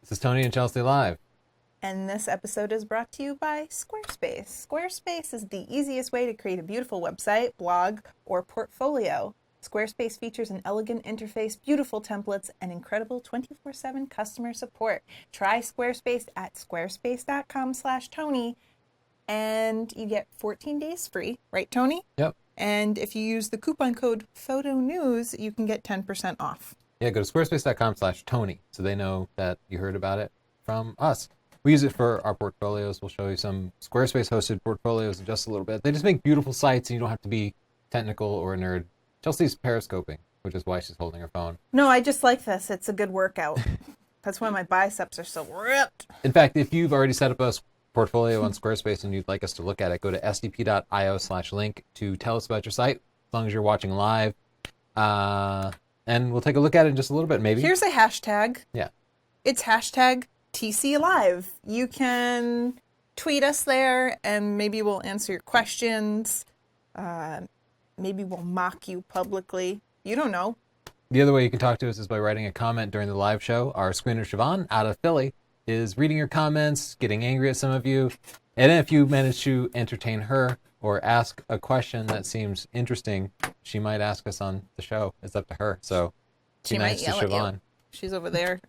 This is Tony and Chelsea Live. And this episode is brought to you by Squarespace. Squarespace is the easiest way to create a beautiful website, blog, or portfolio. Squarespace features an elegant interface, beautiful templates, and incredible 24/7 customer support. Try Squarespace at squarespace.com/Tony, and you get 14 days free, right, Tony? Yep. And if you use the coupon code PHOTONEWS, you can get 10% off. Yeah, go to squarespace.com/Tony so they know that you heard about it from us. We use it for our portfolios. We'll show you some Squarespace-hosted portfolios in just a little bit. They just make beautiful sites, and you don't have to be technical or a nerd. Chelsea's periscoping, which is why she's holding her phone. No, I just like this. It's a good workout. That's why my biceps are so ripped. In fact, if you've already set up a portfolio on Squarespace and you'd like us to look at it, go to sdp.io/link to tell us about your site, as long as you're watching live. And we'll take a look at it in just a little bit, maybe. Here's a hashtag. Yeah. It's hashtag TC Live. You can tweet us there, and maybe we'll answer your questions. Maybe we'll mock you publicly. You don't know. The other way you can talk to us is by writing a comment during the live show. Our screener, Siobhan, out of Philly, is reading your comments, getting angry at some of you. And if you manage to entertain her or ask a question that seems interesting, she might ask us on the show. It's up to her. So She might yell at you. She's over there.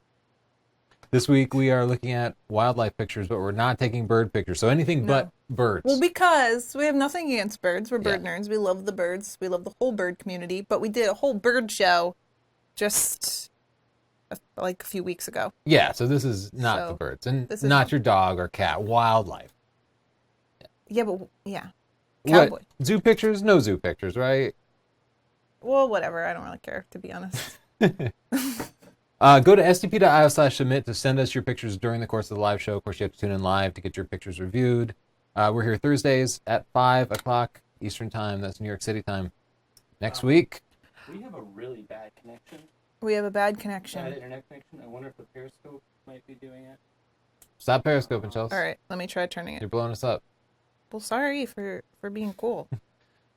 This week we are looking at wildlife pictures, but we're not taking bird pictures. So anything but birds. Well, because we have nothing against birds. We're bird Yeah. nerds. We love the birds. We love the whole bird community. But we did a whole bird show just like a few weeks ago. Yeah, so this is not the birds. And not your dog or cat. Wildlife. Yeah, but yeah. What? Cowboy. Zoo pictures? No zoo pictures, right? Well, whatever. I don't really care, to be honest. Go to sdp.io/submit to send us your pictures during the course of the live show. Of course, you have to tune in live to get your pictures reviewed. We're here Thursdays at 5 o'clock Eastern Time. That's New York City time. Next week. We have a really bad connection. We have a bad connection. Bad internet connection. I wonder if the Periscope might be doing it. Stop periscoping, Chelsea. All right, let me try turning it. You're blowing us up. Well, sorry for being cool.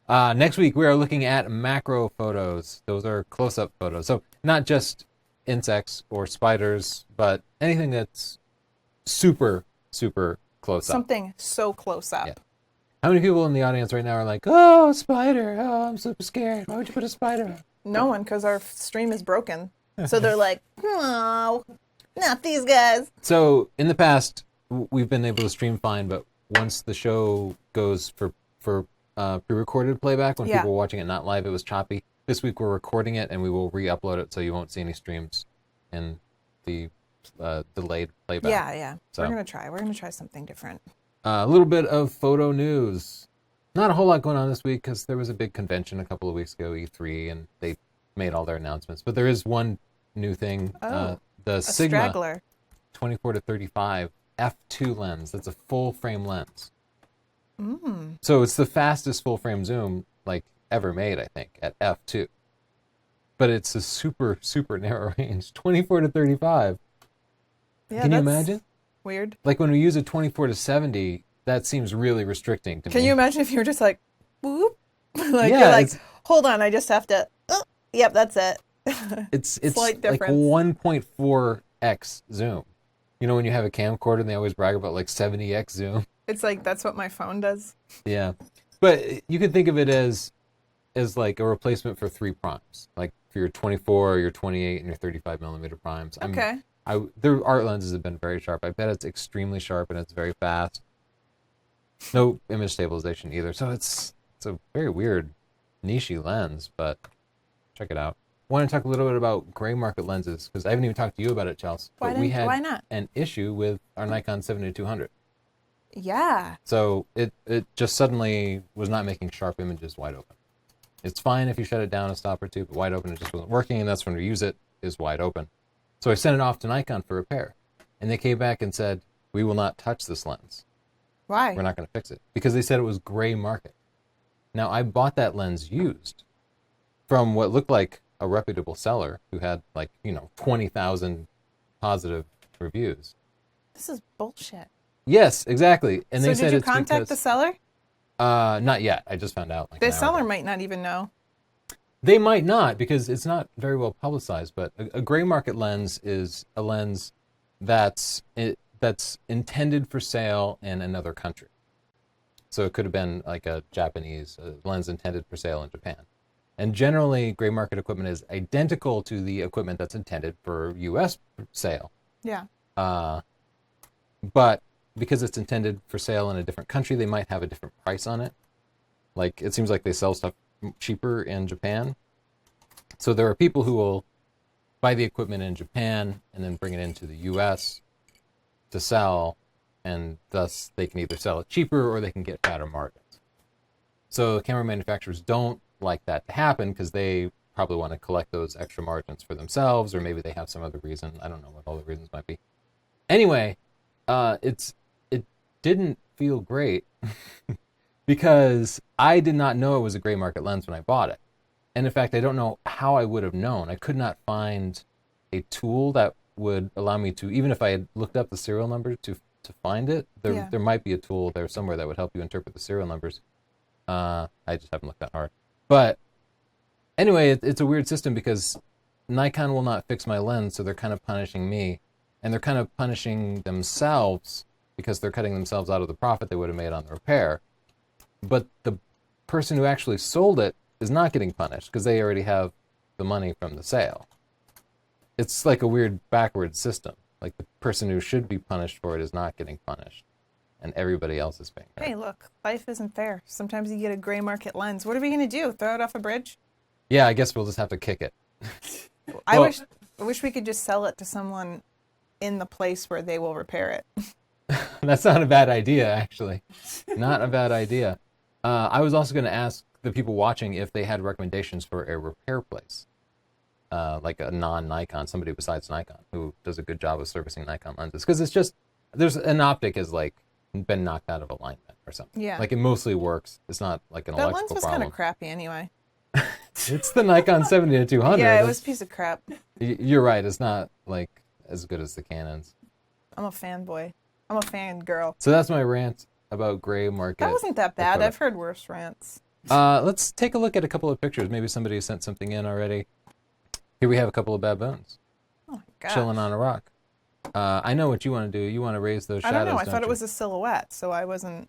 Next week, we are looking at macro photos. Those are close-up photos. So not just insects or spiders, but anything that's super, super close up. Something so close up. Yeah. How many people in the audience right now are like, oh, spider, oh, I'm super scared. Why would you put a spider on? No one, because our stream is broken. So they're like, no, not these guys. So in the past, we've been able to stream fine, but once the show goes for pre-recorded playback, when people were watching it not live, it was choppy. This week we're recording it, and we will re-upload it, so you won't see any streams in the delayed playback. Yeah. So, We're gonna try something different. a little bit of photo news. Not a whole lot going on this week because there was a big convention a couple of weeks ago, E3, and they made all their announcements. But there is one new thing. The Sigma straggler. 24-35 f2 lens. That's a full-frame lens. Mm. So it's the fastest full-frame zoom ever made, I think, at f2. But it's a super, super narrow range, 24-35. Yeah, Can you imagine? Weird. Like when we use a 24-70, that seems really restricting to me. Can you imagine if you were just like, whoop? You're like, hold on, I just have to, yep, that's it. It's Slight like difference. 1.4x zoom. You know when you have a camcorder and they always brag about 70x zoom? It's like, that's what my phone does. Yeah. But you could think of it as like a replacement for 3 primes. Like for your 24, your 28, and your 35 millimeter primes. Okay. Their art lenses have been very sharp. I bet it's extremely sharp and it's very fast. No image stabilization either. So it's a very weird niche-y lens, but check it out. I want to talk a little bit about gray market lenses because I haven't even talked to you about it, Chelsea. Why not? An issue with our Nikon 7200. Yeah. So it just suddenly was not making sharp images wide open. It's fine if you shut it down a stop or two, but wide open it just wasn't working, and that's when we use it is wide open. So I sent it off to Nikon for repair, and they came back and said, we will not touch this lens. Why? We're not going to fix it because they said it was gray market. Now, I bought that lens used from what looked like a reputable seller who had 20,000 positive reviews. This is bullshit. Yes, exactly. And so they said did you it's contact the seller? Not yet. I just found out. The seller might not even know. They might not because it's not very well publicized, but a gray market lens is a lens that's intended for sale in another country. So it could have been like a Japanese lens intended for sale in Japan. And generally, gray market equipment is identical to the equipment that's intended for U.S. sale. Yeah. But because it's intended for sale in a different country, they might have a different price on it. Like, it seems like they sell stuff cheaper in Japan. So there are people who will buy the equipment in Japan and then bring it into the U.S. to sell, and thus they can either sell it cheaper or they can get fatter margins. So camera manufacturers don't like that to happen because they probably want to collect those extra margins for themselves, or maybe they have some other reason. I don't know what all the reasons might be. Anyway, it didn't feel great because I did not know it was a gray market lens when I bought it. And in fact, I don't know how I would have known. I could not find a tool that would allow me to, even if I had looked up the serial number to find it, there might be a tool there somewhere that would help you interpret the serial numbers. I just haven't looked that hard. But anyway, it's a weird system because Nikon will not fix my lens, so they're kind of punishing me. And they're kind of punishing themselves because they're cutting themselves out of the profit they would have made on the repair. But the person who actually sold it is not getting punished because they already have the money from the sale. It's like a weird backwards system. Like the person who should be punished for it is not getting punished, and everybody else is paying. Hey, look, life isn't fair. Sometimes you get a gray market lens. What are we going to do? Throw it off a bridge? Yeah, I guess we'll just have to kick it. I wish we could just sell it to someone in the place where they will repair it. That's not a bad idea, actually. Not a bad idea. I was also going to ask the people watching if they had recommendations for a repair place. Like a non-Nikon, somebody besides Nikon who does a good job of servicing Nikon lenses. Because it's just, there's an optic has like been knocked out of alignment or something. Yeah. Like it mostly works. It's not like an That electrical lens was problem. kind of crappy anyway. It's the Nikon 70-200. Yeah, it was a piece of crap. You're right. It's not like as good as the Canons. I'm a fanboy. I'm a fan girl. So that's my rant about gray market. That wasn't that bad. equipment. I've heard worse rants. Let's take a look at a couple of pictures. Maybe somebody sent something in already. Here we have a couple of baboons Oh my god. chilling on a rock. I know what you want to do. You want to raise those I shadows. don't know. I thought you? it was a silhouette, so I wasn't.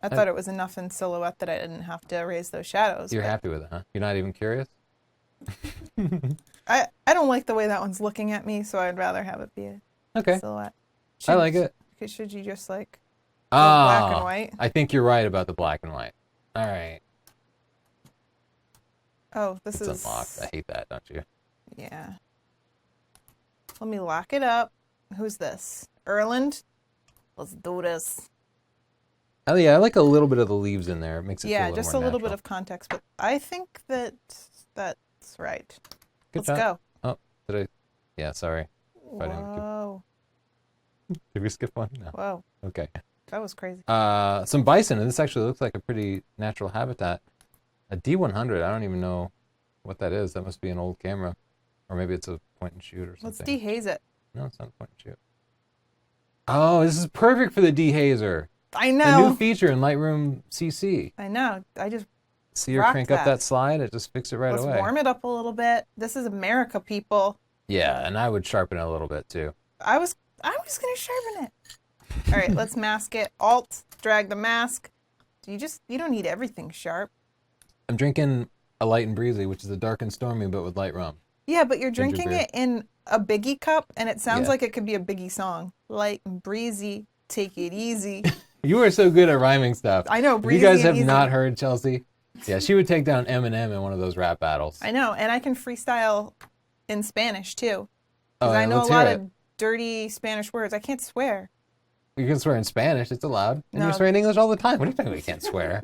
I thought it was enough in silhouette that I didn't have to raise those shadows. You're but happy with it, huh? You're not even curious? I don't like the way that one's looking at me, so I'd rather have it be a Okay. silhouette. I like it. Should you just like go black and white? I think you're right about the black and white. All right. Oh, this It's is unlocked. I hate that, don't you? Yeah. Let me lock it up. Who's this? Erland? Let's do this. Oh yeah, I like a little bit of the leaves in there. It makes it feel Yeah, a little just more a little bit natural. of context, but I think that's right. Good Let's job. go. Oh, did I? Yeah, sorry. If I didn't Whoa. Did we skip one? No. Whoa. Okay. That was crazy. Some bison, and this actually looks like a pretty natural habitat. A D100, I don't even know what that is. That must be an old camera. Or maybe it's a point and shoot or Let's something. dehaze it. No, it's not a point and shoot. Oh, this is perfect for the dehazer. I The know. new feature in Lightroom CC. I know. I just See her rocked crank up that. that slide? It just fixes it right let's away. warm it up a little bit. This is America, people. Yeah, and I would sharpen it a little bit too. I was gonna sharpen it. All right, let's mask it. Alt, drag the mask. You don't need everything sharp. I'm drinking a light and breezy, which is a dark and stormy, but with light rum. Yeah, but you're Ginger drinking beer. it in a Biggie cup, and it sounds Yeah. like it could be a Biggie song. Light and breezy, take it easy. You are so good at rhyming stuff. I know, If you breezy guys and have easy. not heard Chelsea, yeah, she would take down Eminem in one of those rap battles. I know, and I can freestyle in Spanish too. Oh, Because yeah, I know let's a lot hear of dirty Spanish words. I can't swear. You can swear in Spanish, it's allowed. And No. you swear in English all the time. What are you talking about? You can't swear.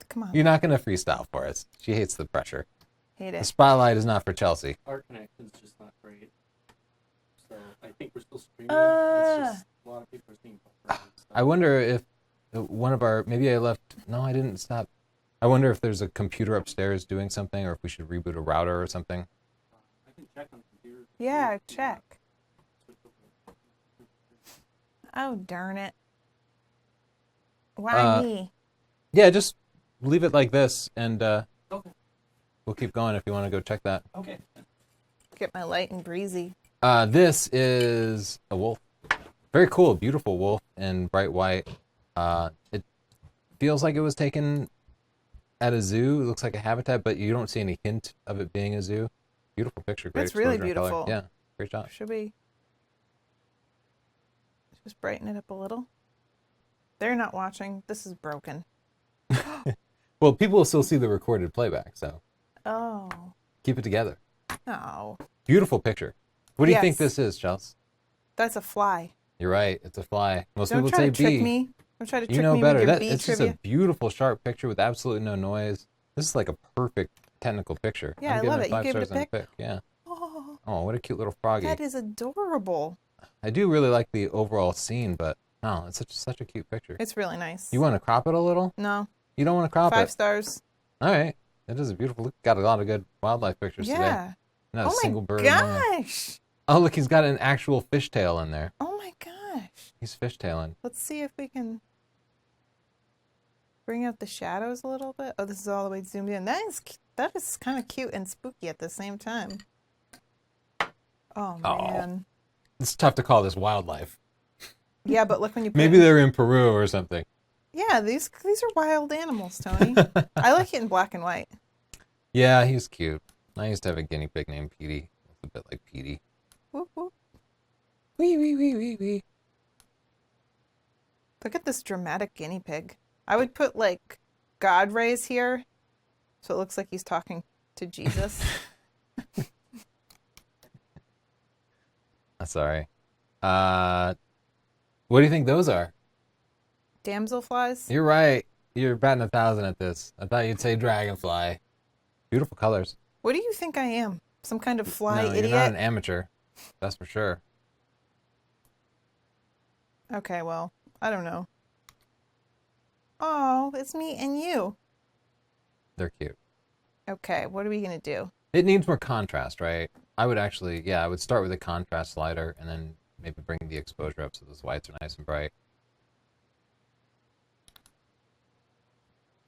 Come on. You're not going to freestyle for us. She hates the pressure. Hate The it. spotlight is not for Chelsea. Our connection's just not great. So I think we're still streaming. It's just a lot of people are seeing buffering. I wonder if one of our, maybe I left, no, I didn't stop. I wonder if there's a computer upstairs doing something or if we should reboot a router or something. I can check on the computer. Yeah, check. Switch over. Oh, darn it. Why me? Yeah, just leave it like this and Okay. we'll keep going if you want to go check that. Okay. Get my light and breezy. This is a wolf. Very cool, beautiful wolf in bright white. It feels like it was taken at a zoo. It looks like a habitat, but you don't see any hint of it being a zoo. Beautiful picture. Great That's really exposure and color. beautiful. Yeah, great job. Should we just brighten it up a little? They're not watching. This is broken. Well, people will still see the recorded playback, so Oh. keep it together. No. Beautiful picture. What do you think Yes. this is, Chels? That's a fly. You're right. It's a fly. Most Don't people try say to trick bee. me. Don't try to trick You know me better. with your That bee it's trivia. just a beautiful, sharp picture with absolutely no noise. This is like a perfect technical picture. Yeah, I'm I giving love it it. You 5 gave it a stars on the pick? pick. Yeah. Oh, Oh, what a cute little froggy. that is adorable. I do really like the overall scene, but no, it's such a cute picture. It's really nice. You want to crop it a little? No. You don't want to crop 5 it? stars. All right. It is a beautiful look. Got a lot of good wildlife pictures today. Yeah. Not a Oh single my bird. in there. gosh. Oh, look, he's got an actual fishtail in there. Oh my gosh. He's fishtailing. Let's see if we can bring out the shadows a little bit. Oh, this is all the way zoomed in. That is kind of cute and spooky at the same time. Oh man. It's tough to call this wildlife. Yeah, but look when you put Maybe it in- they're in Peru or something. Yeah, these are wild animals, Tony. I like it in black and white. Yeah, he's cute. I used to have a guinea pig named Petey. It's a bit like Petey. Whoop, whoop. Wee, wee, wee, wee, wee. Look at this dramatic guinea pig. I would put like God rays here, so it looks like he's talking to Jesus. Sorry. What do you think those are? Damselflies. You're right. You're batting 1,000 at this. I thought you'd say dragonfly. Beautiful colors. What do you think I am? Some kind of fly No, idiot? you're not an amateur. That's for sure. Okay, well, I don't know. Oh, it's me and you. They're cute. Okay, what are we gonna do? It needs more contrast, right? I would start with a contrast slider and then maybe bring the exposure up so those whites are nice and bright.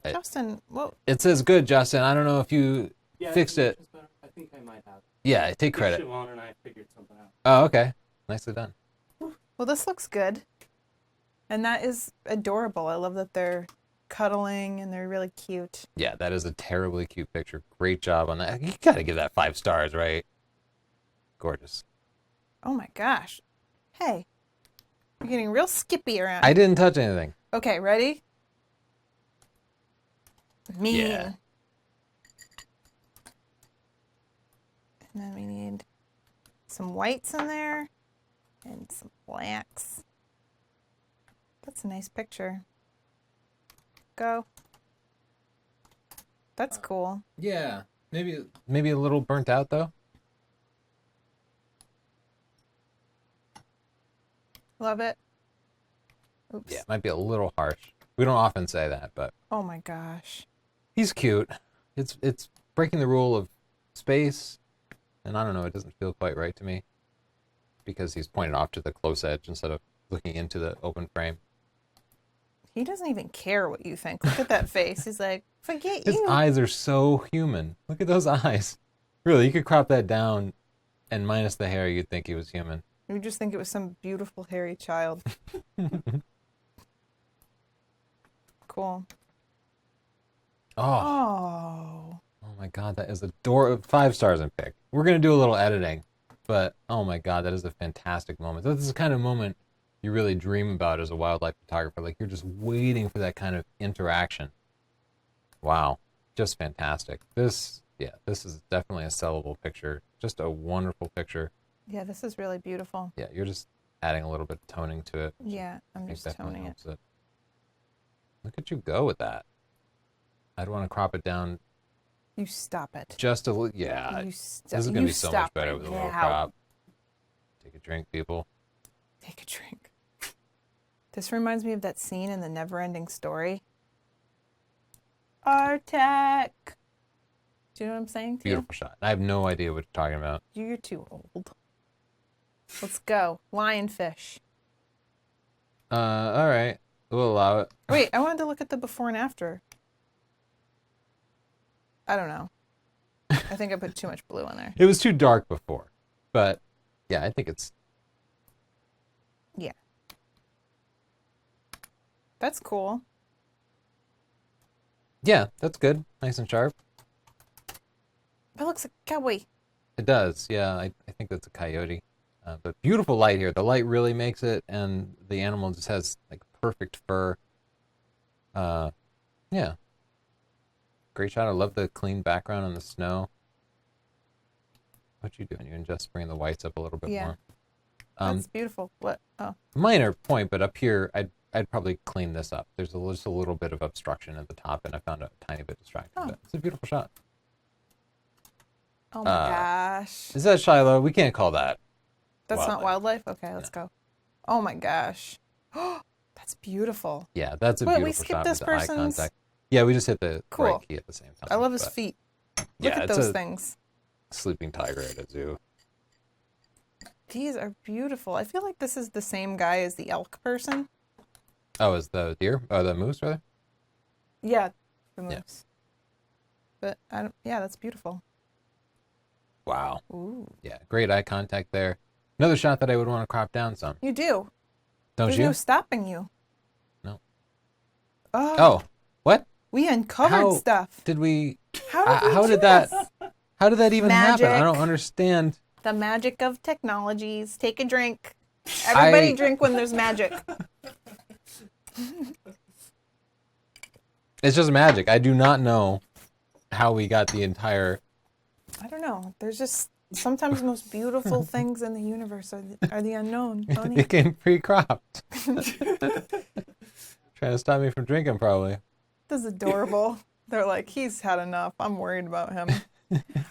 Justin, well, It says good, Justin. I don't know if you Yeah, fixed it. I think I might have. Yeah, take credit. Siobhan and I figured something out. Oh, okay. Nicely done. well, this looks good. And that is adorable. I love that they're cuddling and they're really cute. Yeah, that is a terribly cute picture. Great job on that. You gotta give that 5 stars, right? Gorgeous. Oh my gosh. Hey, you're getting real skippy around. I didn't touch anything. Okay, ready? Mean. Yeah. And then we need some whites in there and some blacks. That's a nice picture. Go. That's cool. Yeah. Maybe a little burnt out though. Love it. Oops. Yeah, it might be a little harsh. We don't often say that, but Oh my gosh. he's cute. It's breaking the rule of space, and I don't know, it doesn't feel quite right to me because he's pointed off to the close edge instead of looking into the open frame. He doesn't even care what you think. Look at that face. He's like, forget His you. eyes are so human. Look at those eyes. Really, you could crop that down and minus the hair, you'd think he was human. You just think it was some beautiful hairy child. Cool. Oh, Oh. oh my God, that is adorable. 5 stars in pick. We're going to do a little editing, but oh my God, that is a fantastic moment. This is the kind of moment you really dream about as a wildlife photographer. Like you're just waiting for that kind of interaction. Wow, just fantastic. This is definitely a sellable picture. Just a wonderful picture. Yeah, this is really beautiful. Yeah, you're just adding a little bit of toning to it. Yeah, I'm I think just definitely toning it. helps it. Look at you go with that. I'd want to crop it down You stop it. just a little. Yeah, You this stop. is going to be so much better with a little now. crop. Take a drink, people. Take a drink. This reminds me of that scene in the Never-Ending Story. Artek. Do you know what I'm saying to Beautiful shot. I have no idea what you're talking about. you? You're too old. Let's go. Lionfish. All right. We'll allow it. Wait, I wanted to look at the before and after. I don't know. I think I put too much blue in there. It was too dark before, but Yeah, I think it's... Yeah. That's cool. Yeah, that's good. Nice and sharp. That looks like a cowboy. It does, yeah. I think that's a coyote. But beautiful light here. The light really makes it, and the animal just has like perfect fur. Yeah. Great shot. I love the clean background on the snow. What you doing? You just bring the whites up a little bit Yeah. more. That's beautiful. What? Oh. Minor point, but up here, I'd probably clean this up. There's just a little bit of obstruction at the top, and I found it a tiny bit distracting. Oh. But it's a beautiful shot. Oh my gosh. Is that Shiloh? We can't call that. That's not wildlife? Okay, let's go. Oh my gosh. That's beautiful. Yeah, that's a Wait, we beautiful skipped shot this with the eye person's- contact. Yeah, we just hit the Cool. right key at the same time. I love his but feet. Look yeah, at it's those a things. sleeping tiger at a zoo. These are beautiful. I feel like this is the same guy as the elk person. Oh, is the deer? Oh, the moose, rather? Yeah, the moose. Yeah. But I don't. Yeah, that's beautiful. Wow. Ooh. Yeah, great eye contact there. Another shot that I would want to crop down some. You do. Don't There's you? no stopping you. No. Oh. Oh, what? We uncovered How stuff. did we? How did that? How did that even happen? I Magic. don't understand. The magic of technologies. Take a drink. Everybody I- drink when there's magic. It's just magic. I do not know how we got the entire. I don't know. There's just sometimes the most beautiful things in the universe are the unknown, Tony. It came pre-cropped. Trying to stop me from drinking, probably. This is adorable. They're like, he's had enough. I'm worried about him.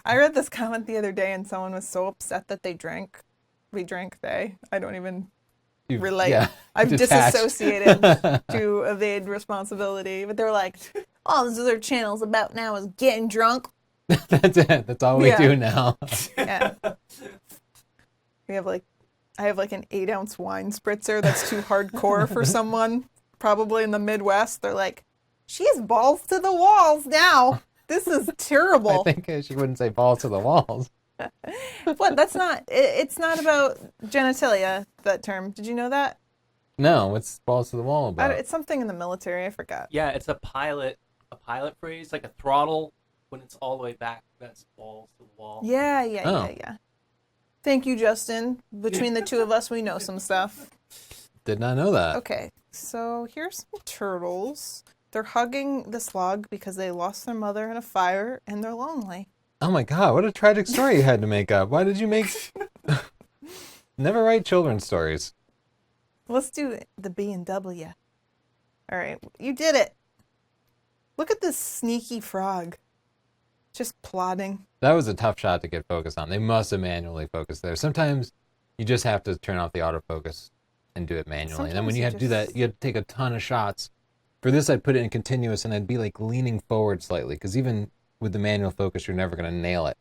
I read this comment the other day, and someone was so upset that they drank. We drank. I don't even relate. Yeah, I've detached. disassociated to evade responsibility. But they're like, all this other channel's about now is getting drunk. That's it. That's all we Yeah. do now. Yeah. I have like an 8-ounce wine spritzer that's too hardcore for someone, probably in the Midwest. They're like, she has balls to the walls now. This is terrible. I think she wouldn't say balls to the walls. What? That's not. It's not about genitalia. That term. Did you know that? No, what's balls to the wall about? It's something in the military. I forgot. Yeah, it's a pilot phrase, like a throttle when it's all the way back. That's balls to the wall. Yeah. Oh. Thank you, Justin. Between the two of us, we know some stuff. Did not know that. Okay, so here's some turtles. They're hugging this log because they lost their mother in a fire and they're lonely. Oh my God, what a tragic story you had to make up. Why did you make... Never write children's stories. Let's do the B and W. All right, you did it. Look at this sneaky frog. Just plodding. That was a tough shot to get focused on. They must have manually focused there. Sometimes you just have to turn off the autofocus and do it manually. And then when Sometimes you you have to do that, you have to take a ton of shots. For this, I'd put it in continuous and I'd be like leaning forward slightly because even with the manual focus, you're never going to nail it.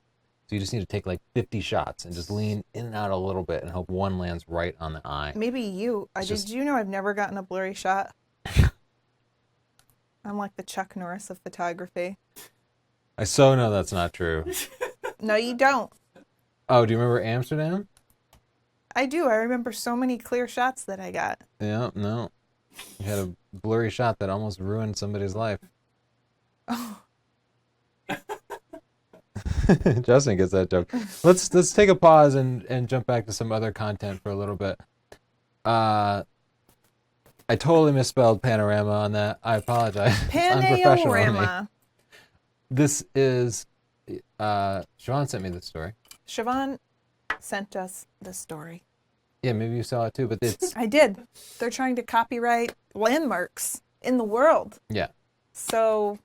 So you just need to take like 50 shots and just lean in and out a little bit and hope one lands right on the eye. Maybe you. It's Did you know I've never gotten a blurry shot? I'm like the Chuck Norris of photography. I so know that's not true. No, you don't. Oh, do you remember Amsterdam? I do. I remember so many clear shots that I got. Yeah, no. You had a blurry shot that almost ruined somebody's life. Oh. Justin gets that joke. Let's take a pause and jump back to some other content for a little bit. I totally misspelled panorama on that. I apologize. It's unprofessional of me. Panorama. This is Siobhan sent me this story. Siobhan sent us the story. Yeah, maybe you saw it too, but it's I did. They're trying to copyright landmarks in the world. yeah. So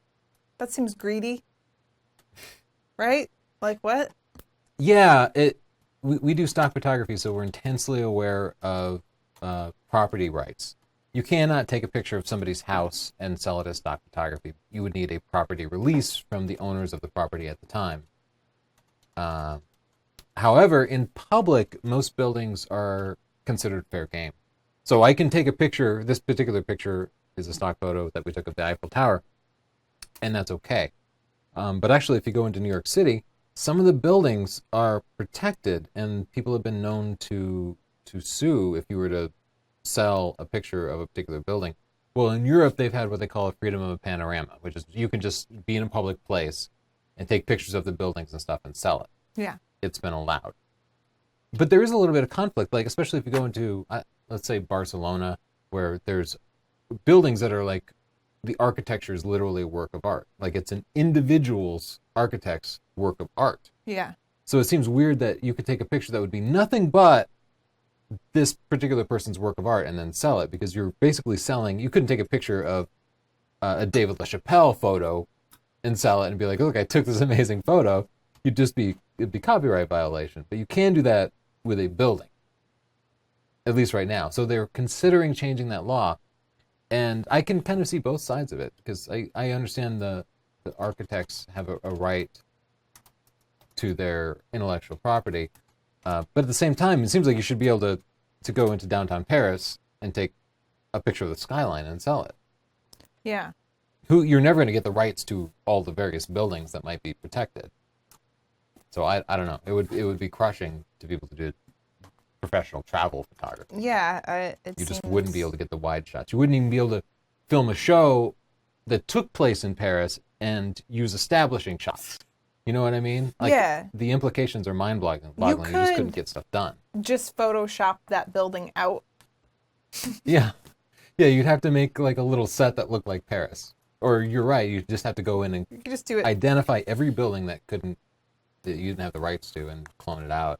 that seems greedy. Right? Like what? Yeah, we do stock photography, so we're intensely aware of property rights. You cannot take a picture of somebody's house and sell it as stock photography. You would need a property release from the owners of the property at the time. However, in public, most buildings are considered fair game. So I can take a picture. This particular picture is a stock photo that we took of the Eiffel Tower, and that's okay. But actually, if you go into New York City, some of the buildings are protected, and people have been known to sue if you were to sell a picture of a particular building. Well, in Europe, they've had what they call a freedom of a panorama, which is you can just be in a public place and take pictures of the buildings and stuff and sell it. Yeah. It's been allowed. But there is a little bit of conflict, like especially if you go into, let's say, Barcelona, where there's buildings that are like, the architecture is literally a work of art. Like it's an individual's architect's work of art. Yeah. So it seems weird that you could take a picture that would be nothing but this particular person's work of art and then sell it, because you're basically selling. You couldn't take a picture of a David LaChapelle photo and sell it and be like, look, I took this amazing photo. It'd be copyright violation. But you can do that with a building, at least right now. So they're considering changing that law. And I can kind of see both sides of it, because I understand the architects have a right to their intellectual property. But at the same time, it seems like you should be able to go into downtown Paris and take a picture of the skyline and sell it. Yeah. You're never going to get the rights to all the various buildings that might be protected. So I don't know. It would be crushing to people to do professional travel photography. Yeah. You just wouldn't be able to get the wide shots. You wouldn't even be able to film a show that took place in Paris and use establishing shots. You know what I mean? Like, yeah. The implications are mind-boggling. You just couldn't get stuff done. Just Photoshop that building out. Yeah. Yeah, you'd have to make like a little set that looked like Paris. Or you're right, you just have to go in and you could just do it. Identify every building that you didn't have the rights to and clone it out.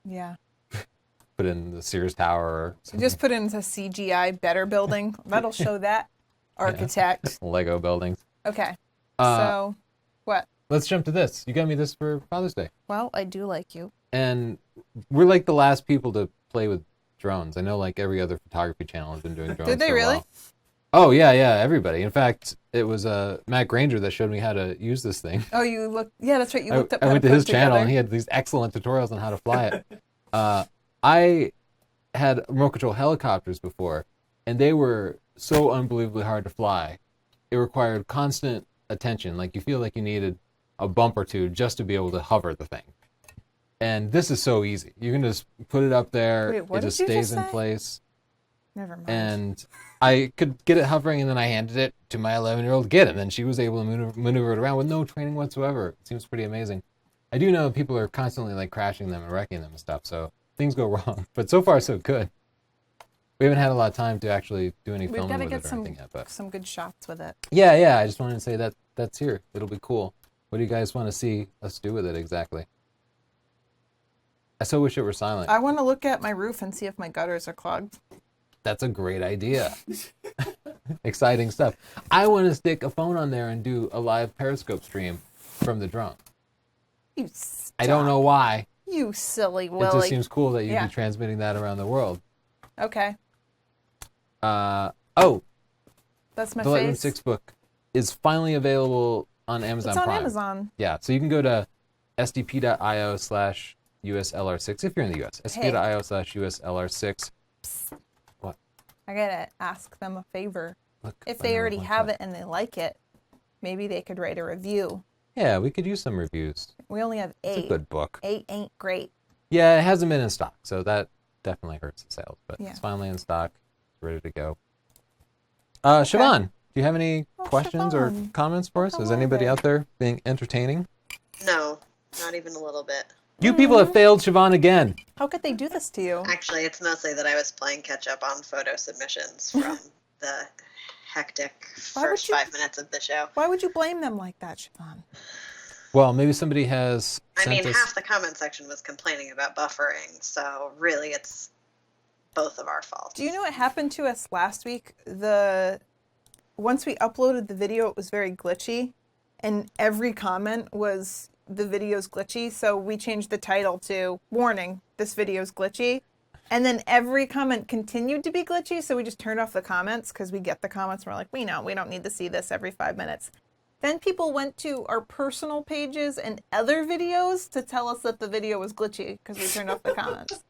Yeah. Put in the Sears Tower or something. Just put in a CGI better building. That'll show that architect. Yeah. Lego buildings. Okay. So, what? Let's jump to this. You got me this for Father's Day. Well, I do like you. And we're like the last people to play with drones. I know like every other photography channel has been doing drones. Did they for a really? while. Oh, yeah, everybody. In fact, it was Matt Granger that showed me how to use this thing. Oh, you looked... Yeah, that's right. You looked up I how went to to his put channel, together. and he had these excellent tutorials on how to fly it. I had remote control helicopters before, and they were so unbelievably hard to fly. It required constant attention. Like, you feel like you needed a bump or two just to be able to hover the thing. And this is so easy. You can just put it up there. Wait, what it just did you stays just in say? place. Never mind. And I could get it hovering, and then I handed it to my 11-year-old kid, and then she was able to maneuver it around with no training whatsoever. It seems pretty amazing. I do know people are constantly like crashing them and wrecking them and stuff, so things go wrong. But so far, so good. We haven't had a lot of time to actually do any We've filming got to with get it or anything yet. But some good shots with it. yeah, I just wanted to say that's here. It'll be cool. What do you guys want to see us do with it exactly? I so wish it were silent. I want to look at my roof and see if my gutters are clogged. That's a great idea. Exciting stuff. I want to stick a phone on there and do a live Periscope stream from the drone. You stop. I don't know why. You silly It Willy. just seems cool that you'd Yeah. be transmitting that around the world. Okay. That's my the Lightroom face. 6 book is finally available on Amazon It's on Prime. Amazon. Yeah, so you can go to sdp.io/USLR6 if you're in the US. sdp.io/USLR6. What? I gotta ask them a favor. Look, If I they know already one have thing. it and they like it, maybe they could write a review. Yeah, we could use some reviews. We only have It's 8. a good book. 8 ain't great. Yeah, it hasn't been in stock, so that definitely hurts the sales. But Yeah. it's finally in stock. It's ready to go. Siobhan, do you have any Oh, questions or Siobhan. comments for us? Is Hello anybody there. out there being entertaining? No, not even a little bit. You people have failed Siobhan again. How could they do this to you? Actually, it's mostly that I was playing catch up on photo submissions from the hectic Why would first you- 5 minutes of the show. Why would you blame them like that, Siobhan? Well, maybe somebody has I sent mean, us... half the comment section was complaining about buffering, so really it's both of our faults. Do you know what happened to us last week? Once we uploaded the video, it was very glitchy, and every comment was the video's glitchy, so we changed the title to "Warning, this video's glitchy." And then every comment continued to be glitchy, so we just turned off the comments because we get the comments and we're like, we know, we don't need to see this every 5 minutes. Then people went to our personal pages and other videos to tell us that the video was glitchy because we turned off the comments.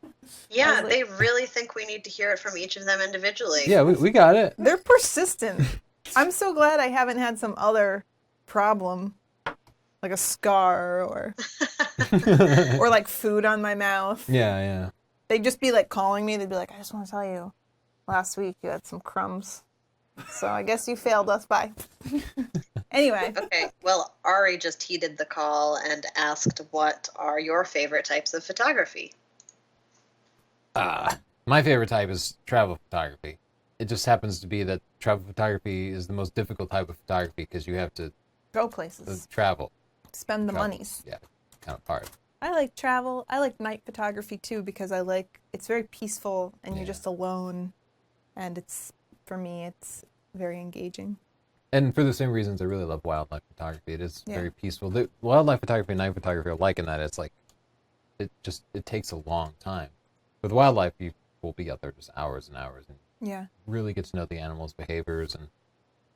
Yeah, I was like- they really think we need to hear it from each of them individually. Yeah, we got it. They're persistent. I'm so glad I haven't had some other problem like a scar or like food on my mouth. Yeah. They'd just be like calling me. They'd be like, I just want to tell you, last week you had some crumbs. So I guess you failed us. Bye. Anyway. Okay, well, Ari just heeded the call and asked, what are your favorite types of photography? My favorite type is travel photography. It just happens to be that travel photography is the most difficult type of photography because you have to Go places. travel. Spend the monies. Yeah, kind of hard. I like travel. I like night photography too because it's very peaceful and you're just alone. And for me, it's very engaging. And for the same reasons, I really love wildlife photography. It is very peaceful. The wildlife photography and night photography are like in that it's like, it takes a long time. With wildlife, you will be out there just hours and hours and really get to know the animals' behaviors. And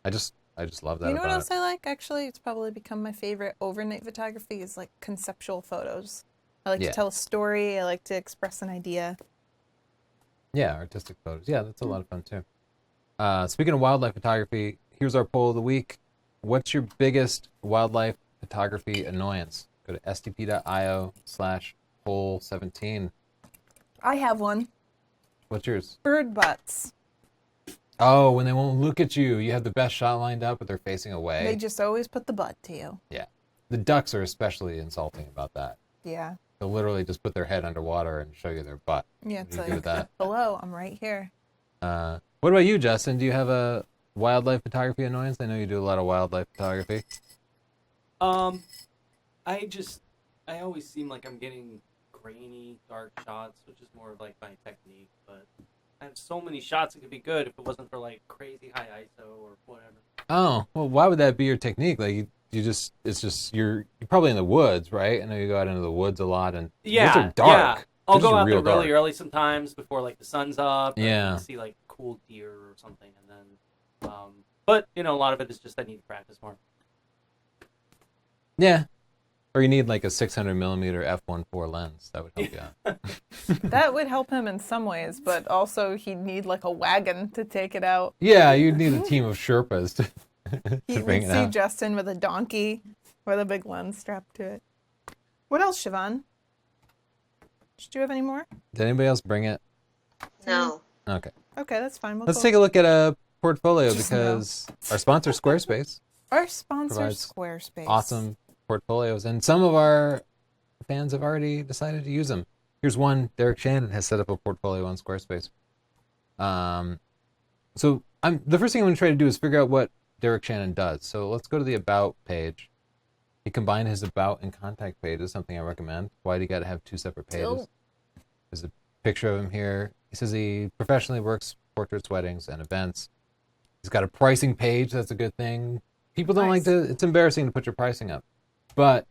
I just love that. You know what else I like? Actually, it's probably become my favorite overnight photography is like conceptual photos. I like to tell a story. I like to express an idea. Yeah, artistic photos. Yeah, that's a lot of fun too. Speaking of wildlife photography, here's our poll of the week. What's your biggest wildlife photography annoyance? Go to stp.io/poll17. I have one. What's yours? Bird butts. Oh, when they won't look at you. You have the best shot lined up, but they're facing away. They just always put the butt to you. Yeah. The ducks are especially insulting about that. Yeah. They'll literally just put their head underwater and show you their butt. Yeah, it's like, hello, I'm right here. What about you, Justin? Do you have a wildlife photography annoyance? I know you do a lot of wildlife photography. I always seem like I'm getting grainy, dark shots, which is more of like my technique, but I have so many shots that could be good if it wasn't for like crazy high ISO or whatever. Oh, well, why would that be your technique? Like you're probably in the woods, right? I know you go out into the woods a lot, and woods are dark. Yeah. I'll go out there dark. really early sometimes before like the sun's up. Yeah. And see like cool deer or something, and then, but a lot of it is just I need to practice more. Yeah. Or you need like a 600mm f1.4 lens. That would help you out. That would help him in some ways, but also he'd need like a wagon to take it out. Yeah, you'd need a team of Sherpas to bring it You'd see out. Justin with a donkey with a big lens strapped to it. What else, Siobhan? Did you have any more? Did anybody else bring it? No. Okay. Okay, that's fine. Let's take a look at a portfolio Just because our sponsor, Squarespace, Our sponsor, provides Squarespace. awesome portfolios, and some of our fans have already decided to use them. Here's one. Derek Shannon has set up a portfolio on Squarespace. So the first thing I'm going to try to do is figure out what Derek Shannon does. So let's go to the About page. He combined his About and Contact page is something I recommend. Why do you got to have two separate pages? There's a picture of him here. He says he professionally works portraits, weddings, and events. He's got a pricing page. That's a good thing. People don't like to, it's embarrassing to put your pricing up. But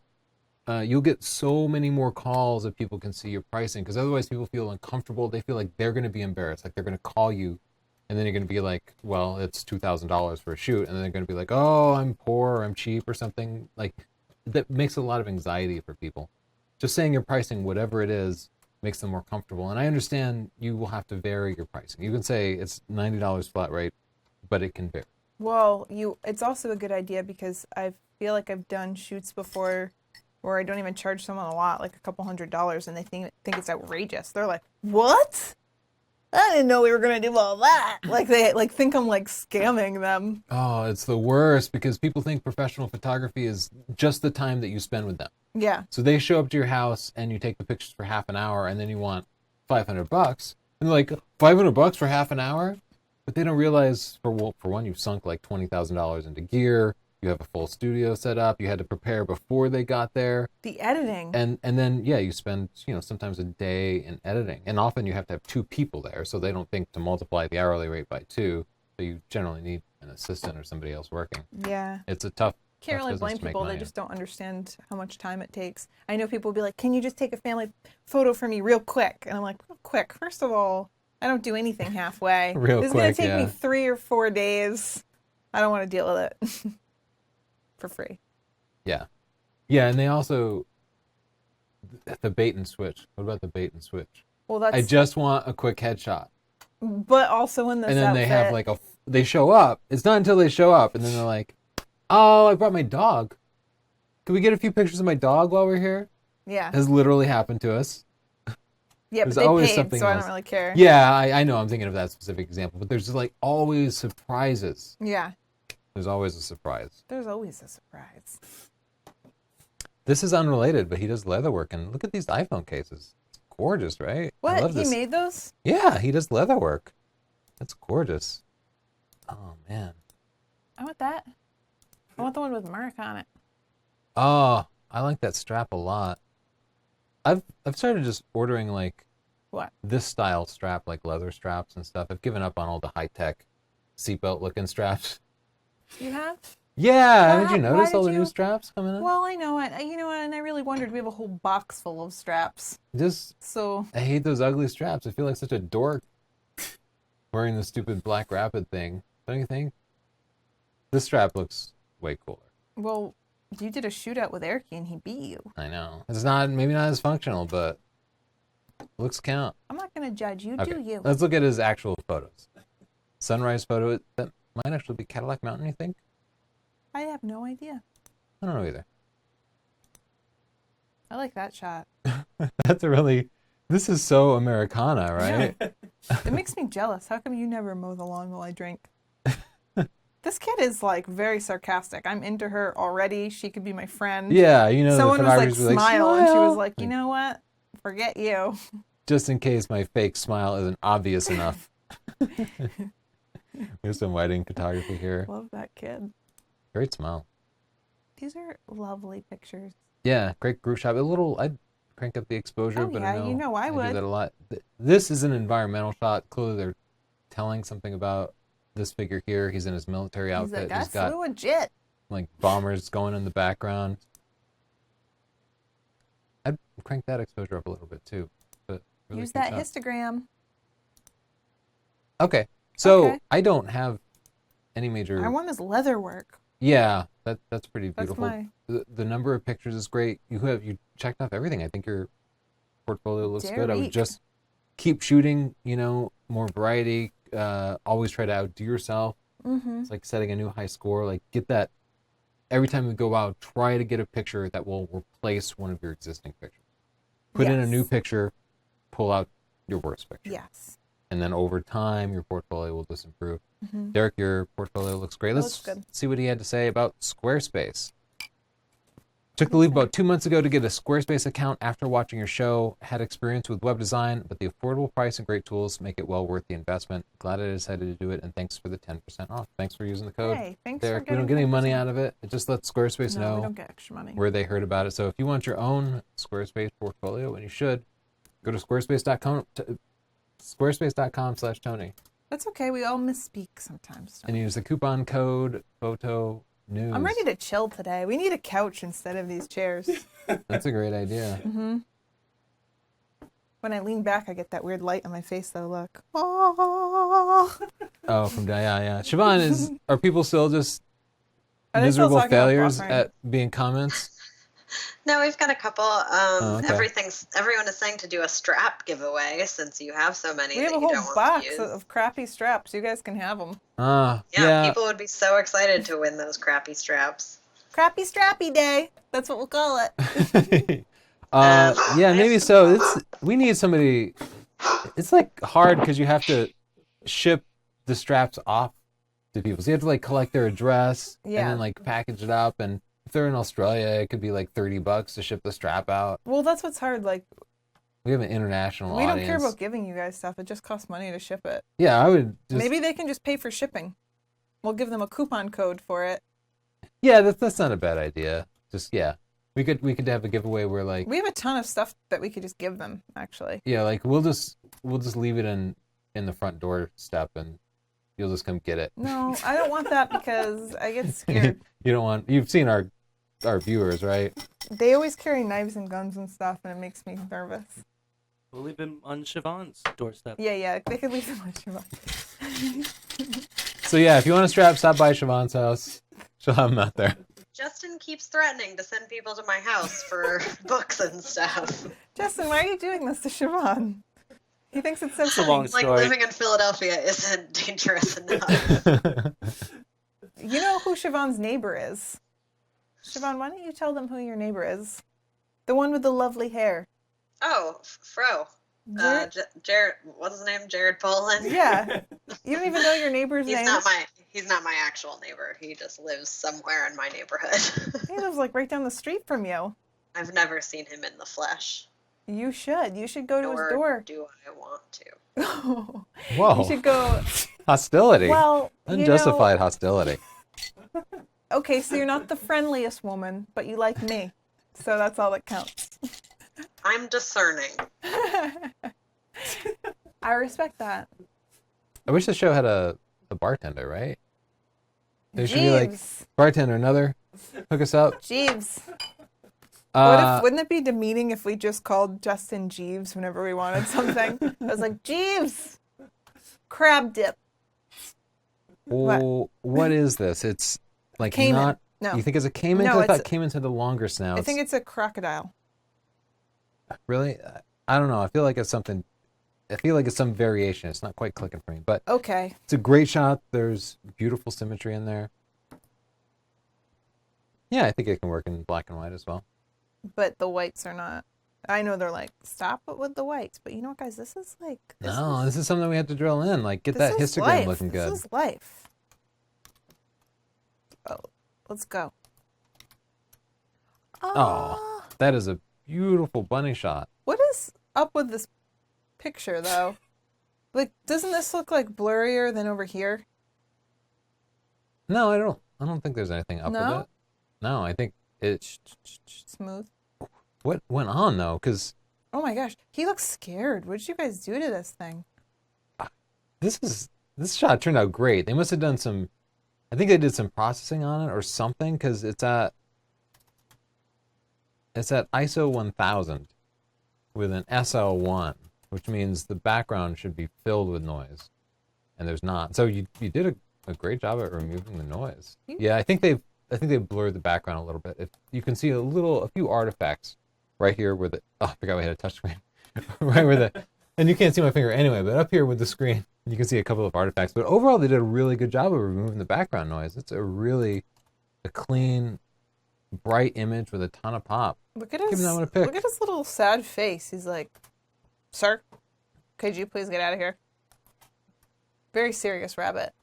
you'll get so many more calls if people can see your pricing, because otherwise people feel uncomfortable. They feel like they're going to be embarrassed, like they're going to call you, and then you're going to be like, well, it's $2,000 for a shoot, and then they're going to be like, oh, I'm poor, or I'm cheap, or something. Like, that makes a lot of anxiety for people. Just saying your pricing, whatever it is, makes them more comfortable. And I understand you will have to vary your pricing. You can say it's $90 flat rate, but it can vary. Well, it's also a good idea because I feel like I've done shoots before where I don't even charge someone a lot, like a couple $100, and they think it's outrageous. They're like, "What? I didn't know we were gonna do all that." Like they think I'm like scamming them. Oh, it's the worst because people think professional photography is just the time that you spend with them. Yeah. So they show up to your house and you take the pictures for half an hour, and then you want $500, and they're like, $500 for half an hour? But they don't realize, for one, you've sunk like $20,000 into gear. You have a full studio set up. You had to prepare before they got there. The editing. And then, yeah, you spend, sometimes a day in editing. And often you have to have two people there, so they don't think to multiply the hourly rate by two. So you generally need an assistant or somebody else working. Yeah. It's a tough Can't really blame business to make people. They money just don't understand how much time it takes. I know people will be like, "Can you just take a family photo for me real quick?" And I'm like, "Real quick? First of all, I don't do anything halfway. Real This is quick, going to take yeah. me 3 or 4 days. I don't want to deal with it for free." Yeah. Yeah, and they also, the bait and switch. What about the bait and switch? Well, that's. I just want a quick headshot. But also in this And then outfit, they have like they show up. It's not until they show up, and then they're like, oh, I brought my dog. Can we get a few pictures of my dog while we're here? Yeah. Has literally happened to us. Yeah, but There's they always paid, something so I else. don't really care. Yeah, I know. I'm thinking of that specific example, but there's like always surprises. Yeah. There's always a surprise. There's always a surprise. This is unrelated, but he does leather work, and look at these iPhone cases. It's gorgeous, right? I What? love He this. made those? Yeah, he does leather work. That's gorgeous. Oh man. I want that. I want the one with Mark on it. Oh, I like that strap a lot. I've started just ordering like What? this style strap, like leather straps and stuff. I've given up on all the high tech seatbelt looking straps. You have? Yeah, did Why- you why notice all did the new you- straps coming in? Well, I know it. You know what? And I really wondered. We have a whole box full of straps. Just So I hate those ugly straps. I feel like such a dork wearing the stupid Black Rapid thing. Don't you think? This strap looks way cooler. well, you did a shootout with Eric and he beat you. I know. It's not maybe not as functional, but looks count. I'm not gonna judge you. Okay, Do you? let's look at his actual photos. Sunrise photo. That might actually be Cadillac Mountain, you think? I have no idea. I don't know either. I like that shot. That's a really. This is so Americana, right? It makes me jealous. How come you never mow the lawn while I drink? This kid is like very sarcastic. I'm into her already. She could be my friend. Yeah, you know. Someone the was like, photographers were smile, and she was "Smile." like, you know what? Forget you. Just in case my fake smile isn't obvious enough. There's some wedding photography here. Love that kid. Great smile. These are lovely pictures. Yeah, great group shot. I'd crank up the exposure, Oh, but yeah, I know you know I do would. that a lot. This is an environmental shot. Clearly, they're telling something about this figure here. He's in his military He's outfit. like, I He's got flew a jet. like bombers going in the background. I'd crank that exposure up a little bit too. But really Use cute that shot. histogram. Okay, so Okay. I don't have any major. I want his leather work. Yeah, that's pretty That's beautiful. my The number of pictures is great. You checked off everything. I think your portfolio looks good. I would Derek. just keep shooting. More variety. Always try to outdo yourself. Mm-hmm. It's like setting a new high score. Like get that every time you go out. Try to get a picture that will replace one of your existing pictures. Put in a Yes. new picture. Pull out your worst picture. Yes. And then over time, your portfolio will just improve. Mm-hmm. Derek, your portfolio looks great. Let's looks good. see what he had to say about Squarespace. Took the leap about 2 months ago to get a Squarespace account after watching your show. Had experience with web design, but the affordable price and great tools make it well worth the investment. Glad I decided to do it, and thanks for the 10% off. Thanks for using the code. Hey, thanks Derek, for we don't getting get any money 10%. out of it. It just lets Squarespace No, we know don't get extra money. where they heard about it. So if you want your own Squarespace portfolio, and you should, go to squarespace.com/Tony. That's okay. We all misspeak sometimes. And use the coupon code photo news. I'm ready to chill today. We need a couch instead of these chairs. That's a great idea. Mm-hmm. When I lean back, I get that weird light on my face, though. Look. Oh. Oh, yeah. Siobhan, are people still just Are they still miserable talking about failures buffering? at being comments? No, we've got a couple. okay. Everyone is saying to do a strap giveaway since you have so many We have that a you whole don't want box to use. of crappy straps. You guys can have them. Yeah, people would be so excited to win those crappy straps. Crappy strappy day. That's what we'll call it. Yeah, maybe so. We need somebody. It's like hard because you have to ship the straps off to people. So you have to like collect their address and Yeah. then like package it up. And if they're in Australia, it could be like $30 to ship the strap out. Well, that's what's hard. Like, We have an international we audience. don't care about giving you guys stuff. It just costs money to ship it. Yeah, I would just. Maybe they can just pay for shipping. We'll give them a coupon code for it. Yeah, that's not a bad idea. Just we could have a giveaway where like We have a ton of stuff that we could just give them, actually. like we'll just leave it in the front door step and you'll just come get it. No, I don't want that because I get scared. You've seen our viewers, right? They always carry knives and guns and stuff, and it makes me nervous. We'll leave him on Siobhan's doorstep. Yeah, they could leave them on your So yeah, if you want a strap, stop by Siobhan's house. She'll have them out there. Justin keeps threatening to send people to my house for books and stuff. Justin, why are you doing this to Siobhan? He thinks it's It's a simple. long Like story. living in Philadelphia isn't dangerous enough. You know who Siobhan's neighbor is? Siobhan, why don't you tell them who your neighbor is? The one with the lovely hair. Oh, Fro. Jared? Jared, what's his name? Jared Poland. Yeah. You don't even know your neighbor's He's name? not my actual neighbor. He just lives somewhere in my neighborhood. He lives like right down the street from you. I've never seen him in the flesh. You should. You should go to his Nor door. do I want to. Whoa. You should go. Hostility. Well, Unjustified hostility. Okay, so you're not the friendliest woman, but you like me. So that's all that counts. I'm discerning. I respect that. I wish the show had a bartender, right? There should be like, Jeeves. bartender, another, hook us up. Jeeves. Uh, Wouldn't it be demeaning if we just called Justin Jeeves whenever we wanted something? I was like, Jeeves! Crab dip. what is this? It's like Cayman. not... No. You think it's a caiman? No, 'Cause I it's thought caimans had the longer snouts. I think it's a crocodile. Really? I don't know. I feel like it's something... I feel like it's some variation. It's not quite clicking for me. But Okay. it's a great shot. There's beautiful symmetry in there. Yeah, I think it can work in black and white as well. But the whites are not. I know they're like, stop it with the whites. But you know what, guys? This is like... This is something we have to drill in. Like, get this that is histogram life. looking good. This is life. Oh, let's go. Oh, that is a beautiful bunny shot. What is up with this picture, though? Like, doesn't this look like blurrier than over here? No, I don't think there's anything up No? with it. No, I think it's... Smooth. What went on, though? Because Oh my gosh, he looks scared. What did you guys do to this thing? this shot turned out great. They must have done some... I think they did some processing on it or something, because it's at ISO 1000 with an SL1, which means the background should be filled with noise, and there's not. So you did a great job at removing the noise. Yeah, I think they've blurred the background a little bit. If you can see a few artifacts right here where I forgot we had a touch screen. Right where and you can't see my finger anyway, but up here with the screen, you can see a couple of artifacts. But overall, they did a really good job of removing the background noise. It's a clean, bright image with a ton of pop. Look at Give his him that one to pick. look at his little sad face. He's like, "Sir, could you please get out of here?" Very serious rabbit.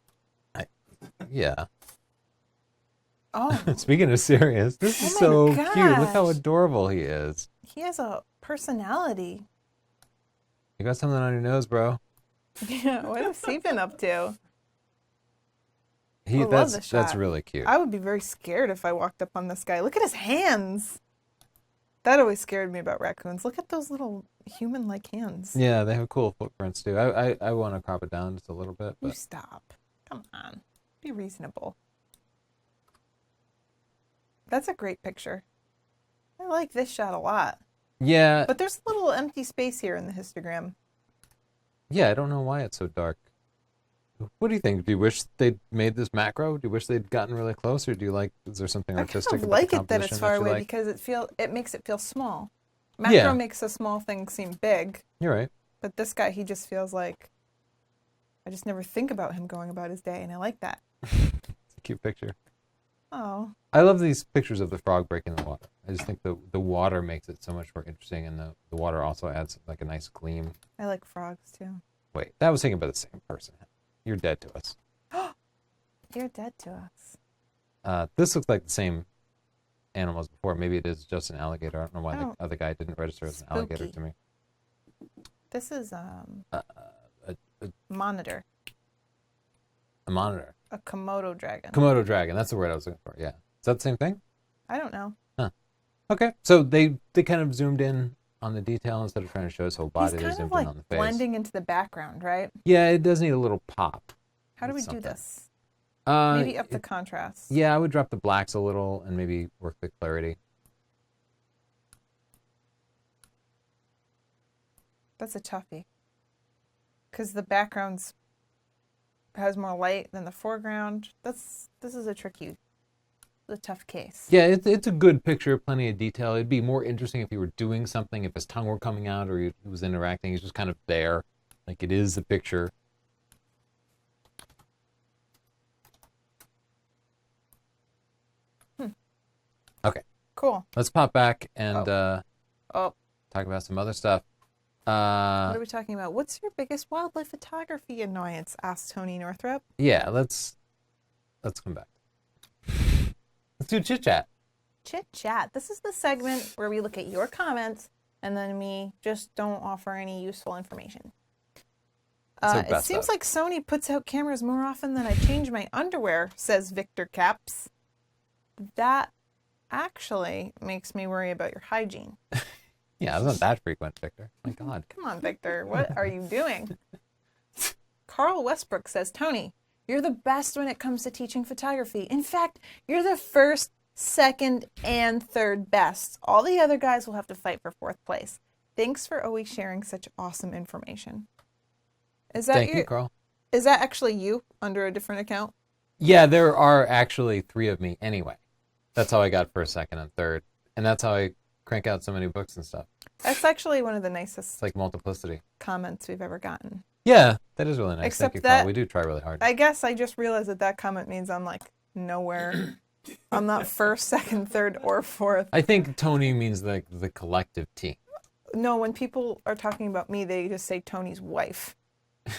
Yeah. Oh, Speaking of serious, this is Oh so my cute. Look how gosh. adorable he is. he has a personality. You got something on your nose, bro. Yeah, what has he been up to? He I love that's this that's shot. really cute. I would be very scared if I walked up on this guy. Look at his hands. That always scared me about raccoons. Look at those little human-like hands. Yeah, they have cool footprints too. I want to crop it down just a little bit, You but stop. Come on. Be reasonable. That's a great picture. I like this shot a lot. yeah, But there's a little empty space here in the histogram. yeah. I don't know why it's so dark. What do you think? Do you wish they'd made this macro? Do you wish they'd gotten really close, or do you like? Is there something I kind artistic of about like the it that it's composition far you away like? because it makes it feel small. Macro Yeah. makes a small thing seem big, You're right. but this guy, he just feels like I just never think about him going about his day, and I like that. It's a cute picture. Oh, I love these pictures of the frog breaking the water. I just think the water makes it so much more interesting, and the water also adds like a nice gleam. I like frogs too. Wait, that was taken by the same person. You're dead to us. You're dead to us. This looks like the same animal as before. Maybe it is just an alligator. I don't know why Oh. the other guy didn't register as an alligator Spooky. to me. This is A, monitor, a monitor. a Komodo dragon. Komodo dragon. That's the word I was looking for. Yeah. Is that the same thing? I don't know. Okay. So they kind of zoomed in on the detail instead of trying to show his whole body. He's They kind zoomed of like in on the face. blending into the background, right? Yeah, it does need a little pop. How do we It's do something. this? Uh, Maybe up the contrast. Yeah, I would drop the blacks a little and maybe work the clarity. That's a toughie. Because the background has more light than the foreground. This is a tough case. Yeah, it's a good picture, plenty of detail. It'd be more interesting if he were doing something, if his tongue were coming out or he was interacting. He's just kind of there, like it is a picture. Cool. Let's pop back and Oh. talk about some other stuff. What are we talking about? What's your biggest wildlife photography annoyance? Asked Tony Northrup. Yeah, let's come back. Let's do chit chat. Chit chat. This is the segment where we look at your comments and then we just don't offer any useful information. It's our It best seems of. like Sony puts out cameras more often than I change my underwear, says Victor Caps. That actually makes me worry about your hygiene. Yeah, it's not that frequent, Victor. My God. Come on, Victor. What are you doing? Carl Westbrook says, Tony, you're the best when it comes to teaching photography. In fact, you're the first, second, and third best. All the other guys will have to fight for fourth place. Thanks for always sharing such awesome information. Is that Thank you, Carl. Is that actually you under a different account? Yeah, there are actually 3 of me anyway. That's how I got first, second, and third. And that's how I crank out so many books and stuff. That's actually one of the nicest It's like multiplicity. comments we've ever gotten. Yeah, that is really nice. Except Thank you, that- Carl. We do try really hard. I guess I just realized that comment means I'm like nowhere. I'm not first, second, third, or fourth. I think Tony means like the collective team. No, when people are talking about me, they just say Tony's wife.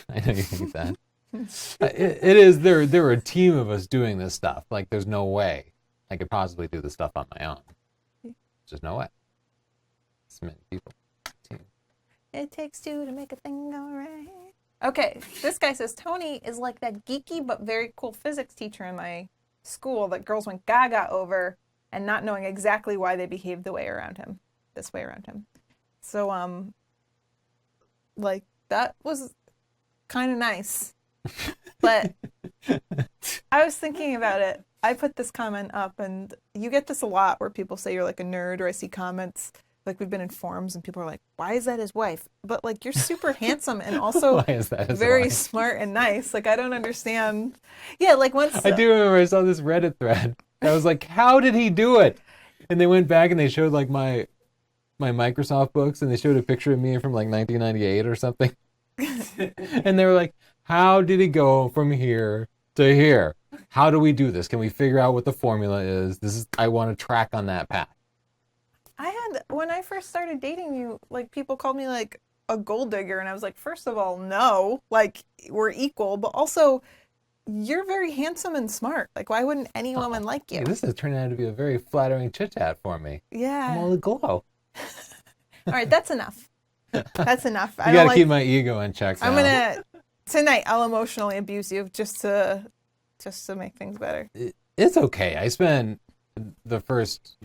I know you think that. It is. There are a team of us doing this stuff. Like, there's no way I could possibly do this stuff on my own. There's just no way. It's many people. Team. It takes two to make a thing go right. Okay, this guy says Tony is like that geeky but very cool physics teacher in my school that girls went gaga over and not knowing exactly why they behaved this way around him. So, like, that was kind of nice. But I was thinking about it. I put this comment up, and you get this a lot where people say you're like a nerd, or I see comments, like we've been in forums, and people are like, why is that his wife? But, like, you're super handsome and also Why is that his very wife? smart and nice. Like, I don't understand. Yeah, like once... I do remember I saw this Reddit thread. I was like, how did he do it? And they went back and they showed like my Microsoft books, and they showed a picture of me from like 1998 or something. And they were like, how did he go from here to here? How do we do this? Can we figure out what the formula is? I want to track on that path. When I first started dating you, like, people called me like a gold digger, and I was like, first of all, no, like, we're equal, but also you're very handsome and smart. Like, why wouldn't any woman like you? Hey, this is turning out to be a very flattering chit chat for me. Yeah. I'm all aglow. All right, that's enough. That's enough. You gotta keep my ego in check. Now. Tonight I'll emotionally abuse you just to make things better. It's okay. I spent the first,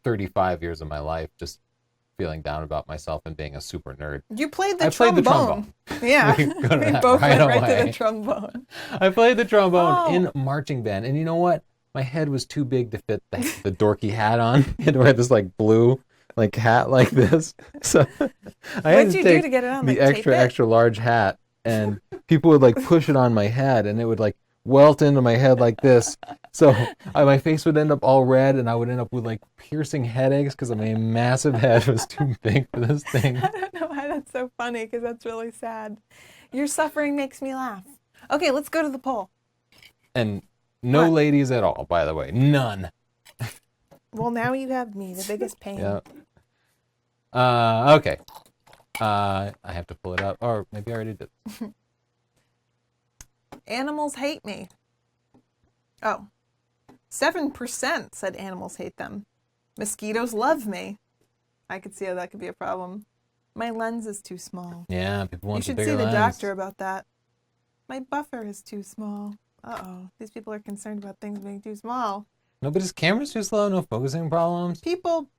35 years of my life just feeling down about myself and being a super nerd. You played the I trombone. played the trombone. Yeah. We can go to We that both right went right to away. the trombone. I played the trombone Oh. in marching band, and you know what? My head was too big to fit the dorky hat on. I had to wear this like blue hat like this. So I had What'd to you take do to get it on? the Like, tape extra it? extra large hat, and people would like push it on my head, and it would like welt into my head like this. So my face would end up all red, and I would end up with like piercing headaches because my massive head was too big for this thing. I don't know why that's so funny, because that's really sad. Your suffering makes me laugh. Okay, let's go to the poll. And no What? ladies at all, by the way. None. Well, now you have me, the biggest pain. Yeah. Okay. I have to pull it up. Or maybe I already did. Animals hate me. Oh. 7% said animals hate them. Mosquitoes love me. I could see how that could be a problem. My lens is too small. Yeah, people You want the should bigger see the lens. doctor about that. My buffer is too small. Uh-oh. These people are concerned about things being too small. Nobody's camera's too slow. No focusing problems. People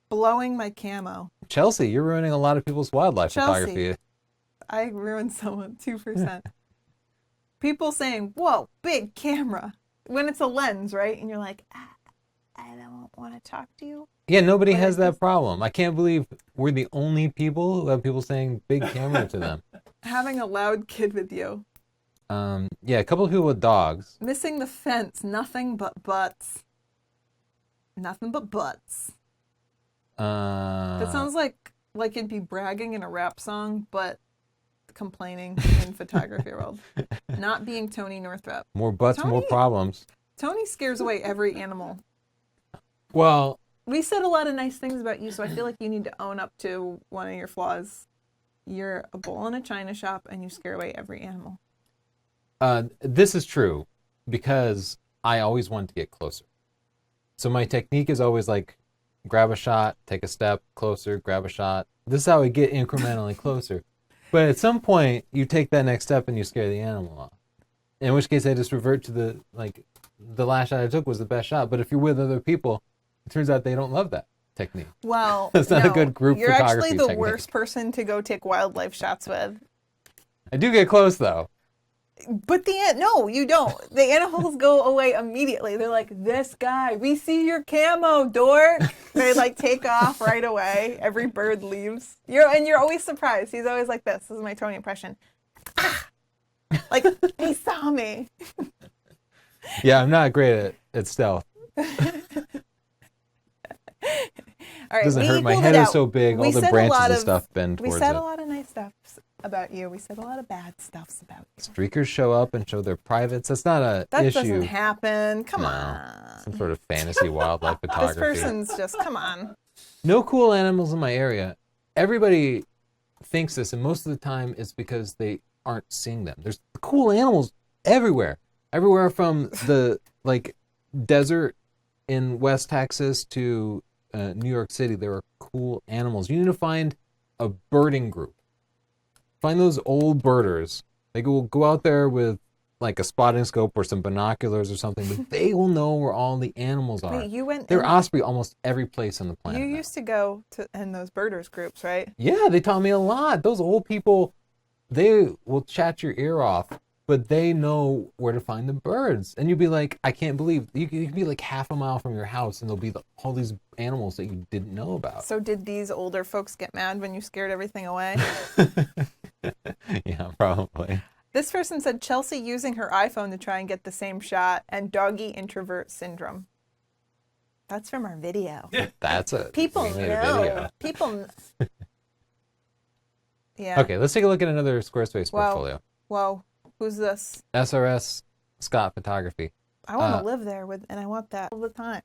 blowing my camo. Chelsea, you're ruining a lot of people's wildlife Chelsea. photography. I ruined someone 2%. People saying, whoa, big camera. When it's a lens, right? And you're like, I don't want to talk to you. Yeah, nobody But has I that just- problem. I can't believe we're the only people who have people saying big camera to them. Having a loud kid with you. Yeah, a couple of people with dogs. Missing the fence. Nothing but butts. Nothing but butts. That sounds like it'd be bragging in a rap song, but complaining in photography world. Not being Tony Northrup. more butts, more Tony- problems. Tony scares away every animal. Well, We said a lot of nice things about you, so I feel like you need to own up to one of your flaws. You're a bull in a china shop, and you scare away every animal. This is true because I always want to get closer. So my technique is always like grab a shot, take a step closer, grab a shot. This is how I get incrementally closer. But at some point, you take that next step and you scare the animal off. In which case, I just revert to the last shot I took was the best shot. But if you're with other people, it turns out they don't love that technique. Well, That's not a good group You're photography actually the technique. worst person to go take wildlife shots with. I do get close though. But no, you don't. The animals go away immediately. They're like, this guy, we see your camo, dork. They like take off right away. Every bird leaves. You're always surprised. He's always like this. This is my Tony impression. Ah! Like, he saw me. Yeah, I'm not great at stealth. All right, Doesn't we hurt. My equaled head it is out. so big. We All the said a branches lot and of- stuff bend We towards said it. a lot of nice stuff about you. We said a lot of bad stuffs about you. Streakers show up and show their privates. That's not a That issue. doesn't happen. Come No. on. Some sort of fantasy wildlife This photography. person's just, come on. No cool animals in my area. Everybody thinks this, and most of the time it's because they aren't seeing them. There's cool animals everywhere. Everywhere from the desert in West Texas to New York City, there are cool animals. You need to find a birding group. Find those old birders. They will go out there with like a spotting scope or some binoculars or something, but they will know where all the animals are. Wait, you went There in- are osprey almost every place on the planet. You now. used to go to in those birders groups, right? Yeah, they taught me a lot. Those old people, they will chat your ear off, but they know where to find the birds. And you'd be like, I can't believe, you could be like half a mile from your house and there'll be all these animals that you didn't know about. So did these older folks get mad when you scared everything away? Yeah, probably. This person said Chelsea using her iPhone to try and get the same shot and doggy introvert syndrome. That's from our video. That's a People we made a know. video. People. Yeah. Okay, let's take a look at another Squarespace Wow. portfolio. Whoa. Who's this? SRS Scott Photography. I want to live there and I want that all the time.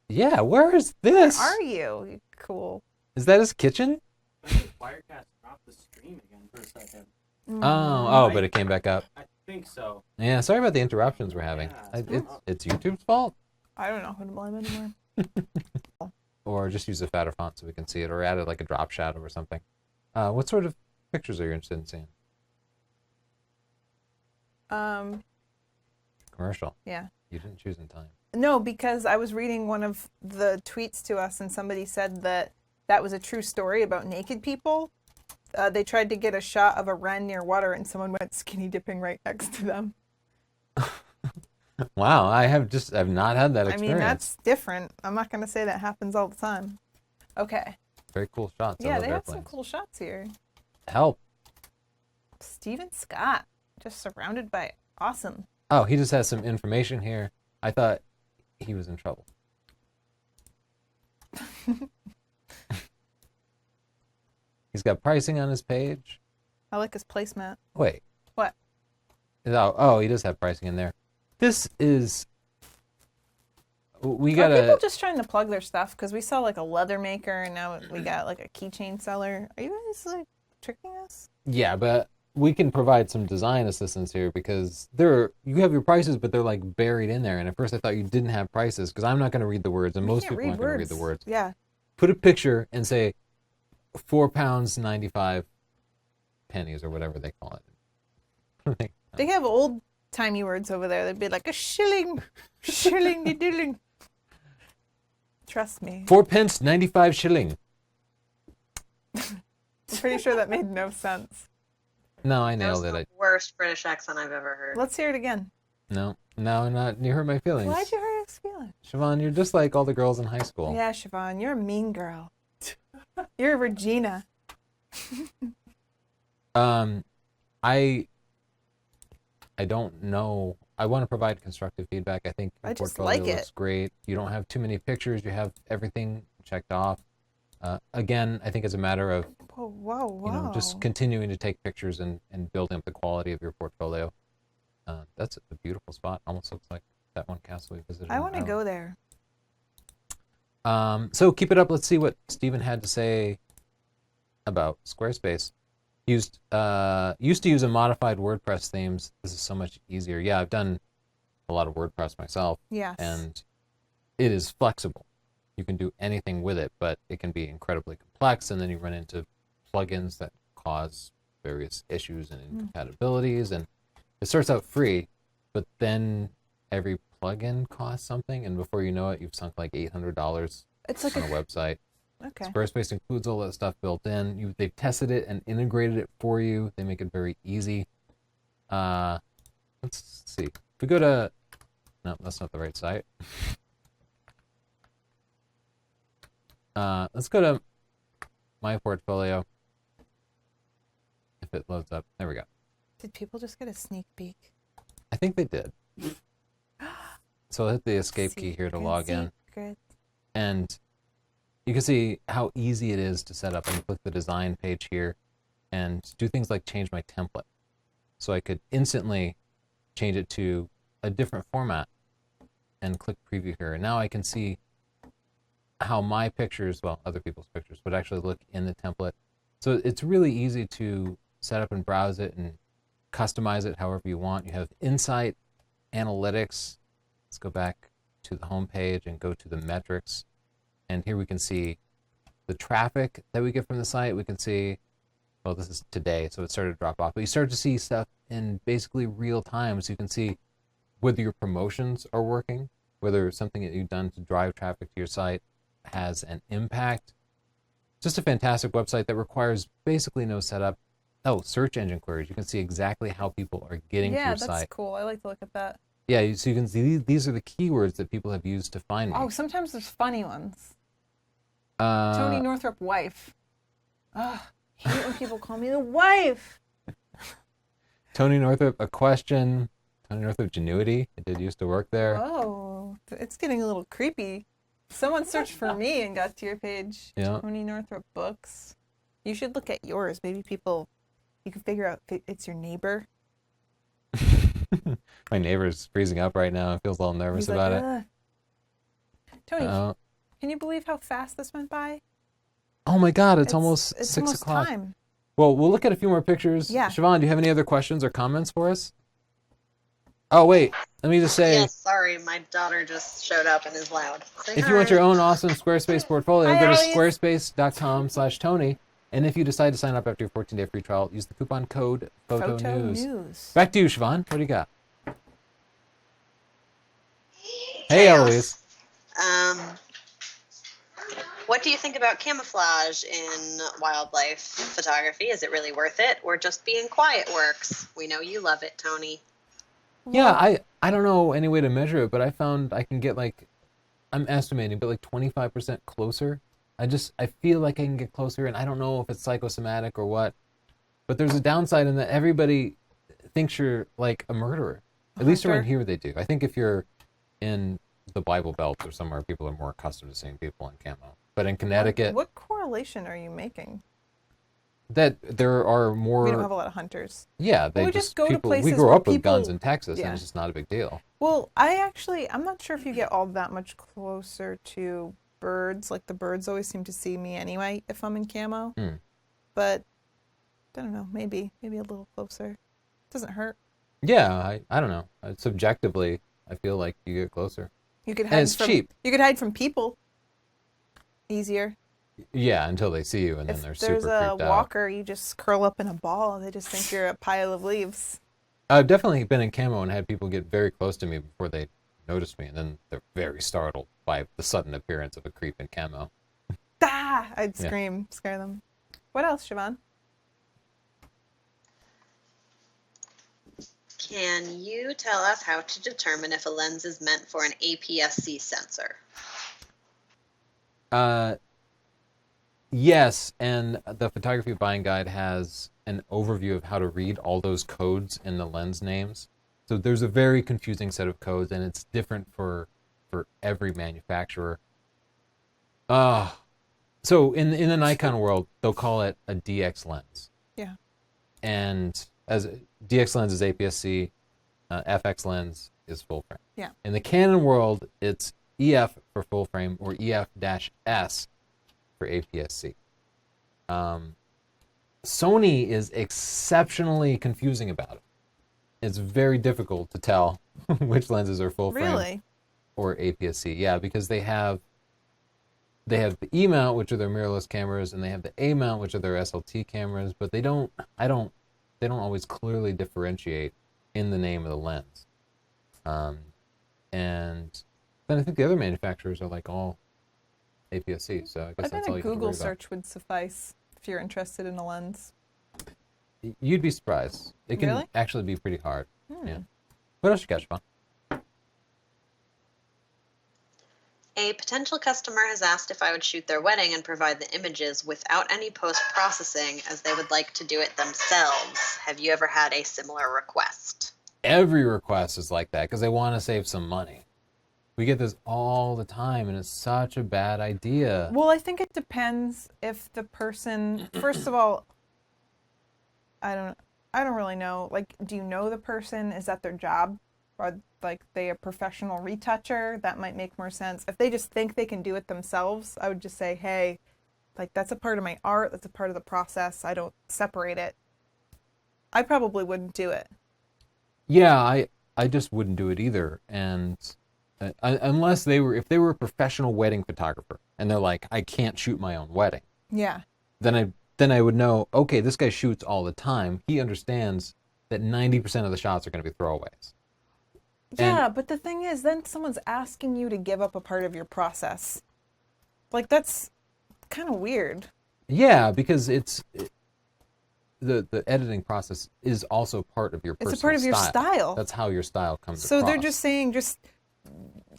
Yeah, where is this? Are you? You cool. Is that his kitchen? Wirecast dropped the stream again for a second. Oh, but it came back up. I think so. Yeah, sorry about the interruptions we're having. Yeah, It's YouTube's fault. I don't know who to blame anymore. Or just use a fatter font so we can see it, or added like a drop shadow or something. What sort of pictures are you interested in seeing? Commercial. Yeah. You didn't choose in time. No, because I was reading one of the tweets to us and somebody said that was a true story about naked people. They tried to get a shot of a wren near water and someone went skinny dipping right next to them. Wow, I've not had that I experience. mean, that's different. I'm not going to say that happens all the time. Okay. Very cool shots. I Yeah, love they had some airplanes. cool shots here. Help. Steven Scott, just surrounded by awesome. Oh, he just has some information here. I thought he was in trouble. He's got pricing on his page. I like his placemat. Wait. What? Oh, he does have pricing in there. This is. We Are gotta. people just trying to plug their stuff? Because we saw like a leather maker and now we got like a keychain seller. Are you guys like tricking us? Yeah, but we can provide some design assistance here because you have your prices, but they're like buried in there. And at first I thought you didn't have prices because I'm not going to read the words, and We most can't people aren't going to read the words. Yeah. Put a picture and say £4.95 or whatever they call it. They have old timey words over there. They'd be like a shilling, shilling dilling. Trust me. 4 pence 95 shilling. I'm pretty sure that made no sense. No, I That was nailed the it. worst British accent I've ever heard. Let's hear it again. No, not. You hurt my feelings. Why'd you hurt his feelings? Siobhan, you're just like all the girls in high school. Yeah, Siobhan, you're a mean girl. You're Regina. I don't know. I want to provide constructive feedback. I think your I just portfolio like it. looks great. You don't have too many pictures. You have everything checked off. Again, I think it's a matter of Whoa. just continuing to take pictures and building up the quality of your portfolio. That's a beautiful spot. Almost looks like that one castle we visited. I in want to Ireland. go there. So keep it up. Let's see what Steven had to say about Squarespace. Used to use a modified WordPress themes. This is so much easier. Yeah, I've done a lot of WordPress myself. Yes. And it is flexible. You can do anything with it, but it can be incredibly complex, and then you run into plugins that cause various issues and incompatibilities. And it starts out free, but then every plugin costs something, and before you know it, you've sunk like $800 It's like on a website. Okay. Squarespace includes all that stuff built in. They've tested it and integrated it for you. They make it very easy. Let's see. If we go to... No, that's not the right site. Let's go to my portfolio. If it loads up. There we go. Did people just get a sneak peek? I think they did. So I'll hit the escape key here to log in. And you can see how easy it is to set up. And click the design page here and do things like change my template. So I could instantly change it to a different format and click preview here. And now I can see how my pictures, well, other people's pictures, would actually look in the template. So it's really easy to set up and browse it and customize it however you want. You have Insight, Analytics. Let's go back to the home page and go to the metrics. And here we can see the traffic that we get from the site. We can see, well, this is today, so it started to drop off. But you start to see stuff in basically real time. So you can see whether your promotions are working, whether something that you've done to drive traffic to your site has an impact. Just a fantastic website that requires basically no setup. Oh, search engine queries. You can see exactly how people are getting to your site. Yeah, that's cool. I like to look at that. Yeah, so you can see these are the keywords that people have used to find me. Oh, sometimes there's funny ones. Tony Northrup wife. Ugh, I hate when people call me the wife. Tony Northrup, a question. Tony Northrup Genuity. I did used to work there. Oh, it's getting a little creepy. Someone searched for me and got to your page. Yeah. Tony Northrup books. You should look at yours. Maybe you can figure out if it's your neighbor. My neighbor's freezing up right now. I feels a little nervous about it. Tony, can you believe how fast this went by? Oh my God, it's almost it's 6 almost o'clock. Time. Well, we'll look at a few more pictures. Yeah. Siobhan, do you have any other questions or comments for us? Oh, wait. Let me just say, Yes, sorry, my daughter just showed up and is loud. Say if you want your hi. own awesome Squarespace portfolio, Hi, go to Alice. squarespace.com/Tony. And if you decide to sign up after your 14-day free trial, use the coupon code PHOTONEWS. Back to you, Siobhan. What do you got? Hey, Eloise. What do you think about camouflage in wildlife photography? Is it really worth it, or just being quiet works? We know you love it, Tony. Yeah, I don't know any way to measure it, but I found I can get like, I'm estimating, but like 25% closer. I feel like I can get closer, and I don't know if it's psychosomatic or what, but there's a downside in that everybody thinks you're like a murderer. At least around here they do. I think if you're in the Bible Belt or somewhere, people are more accustomed to seeing people in camo. But in Connecticut, What correlation are you making? that there are more. We don't have a lot of hunters. Yeah, they we just go to people. places We grew where up with people- guns in Texas, Yeah. and it's just not a big deal. Well, I'm not sure if you get all that much closer to birds. Like the birds always seem to see me anyway if I'm in camo. But I don't know, maybe a little closer. Doesn't hurt. Yeah, I don't know. Subjectively, I feel like you get closer. You could And hide it's from cheap. You could hide from people. Easier. Yeah, until they see you, and then If they're there's super a creeped out. walker, you just curl up in a ball. They just think you're a pile of leaves. I've definitely been in camo and had people get very close to me before they noticed me, and then they're very startled by the sudden appearance of a creep in camo. Ah! I'd Yeah. scream, scare them. What else, Siobhan? Can you tell us how to determine if a lens is meant for an APS-C sensor? Yes, and the photography buying guide has an overview of how to read all those codes in the lens names. So there's a very confusing set of codes, and it's different for every manufacturer. So in the Nikon world, they'll call it a DX lens. Yeah. And as DX lens is APS-C, FX lens is full frame. Yeah. In the Canon world, it's EF for full frame or EF-S for APS-C. Sony is exceptionally confusing about it. It's very difficult to tell which lenses are full frame Really? or APS-C. Yeah, because they have the E mount, which are their mirrorless cameras, and they have the A mount, which are their SLT cameras, but they don't always clearly differentiate in the name of the lens. And then I think the other manufacturers are like all APS-C, so I guess I that's bet all a you have to Google worry about. search would suffice if you're interested in a lens. You'd be surprised. It can Really? actually be pretty hard. Yeah. What else you got, Siobhan? A potential customer has asked if I would shoot their wedding and provide the images without any post-processing as they would like to do it themselves. Have you ever had a similar request? Every request is like that because they want to save some money. We get this all the time, and it's such a bad idea. Well, I think it depends if the person, first of all, I don't really know. Like, do you know the person? Is that their job? Or like they a professional retoucher? That might make more sense. If they just think they can do it themselves, I would just say, hey, like that's a part of my art. That's a part of the process. I don't separate it. I probably wouldn't do it. Yeah, I just wouldn't do it either. And unless if they were a professional wedding photographer and they're like, I can't shoot my own wedding. Yeah. Then I would know, okay, this guy shoots all the time. He understands that 90% of the shots are going to be throwaways. Yeah, but the thing is, then someone's asking you to give up a part of your process. Like, that's kind of weird. Yeah, because the editing process is also part of your personal It's a part of your style. That's how your style comes So across. they're just saying, just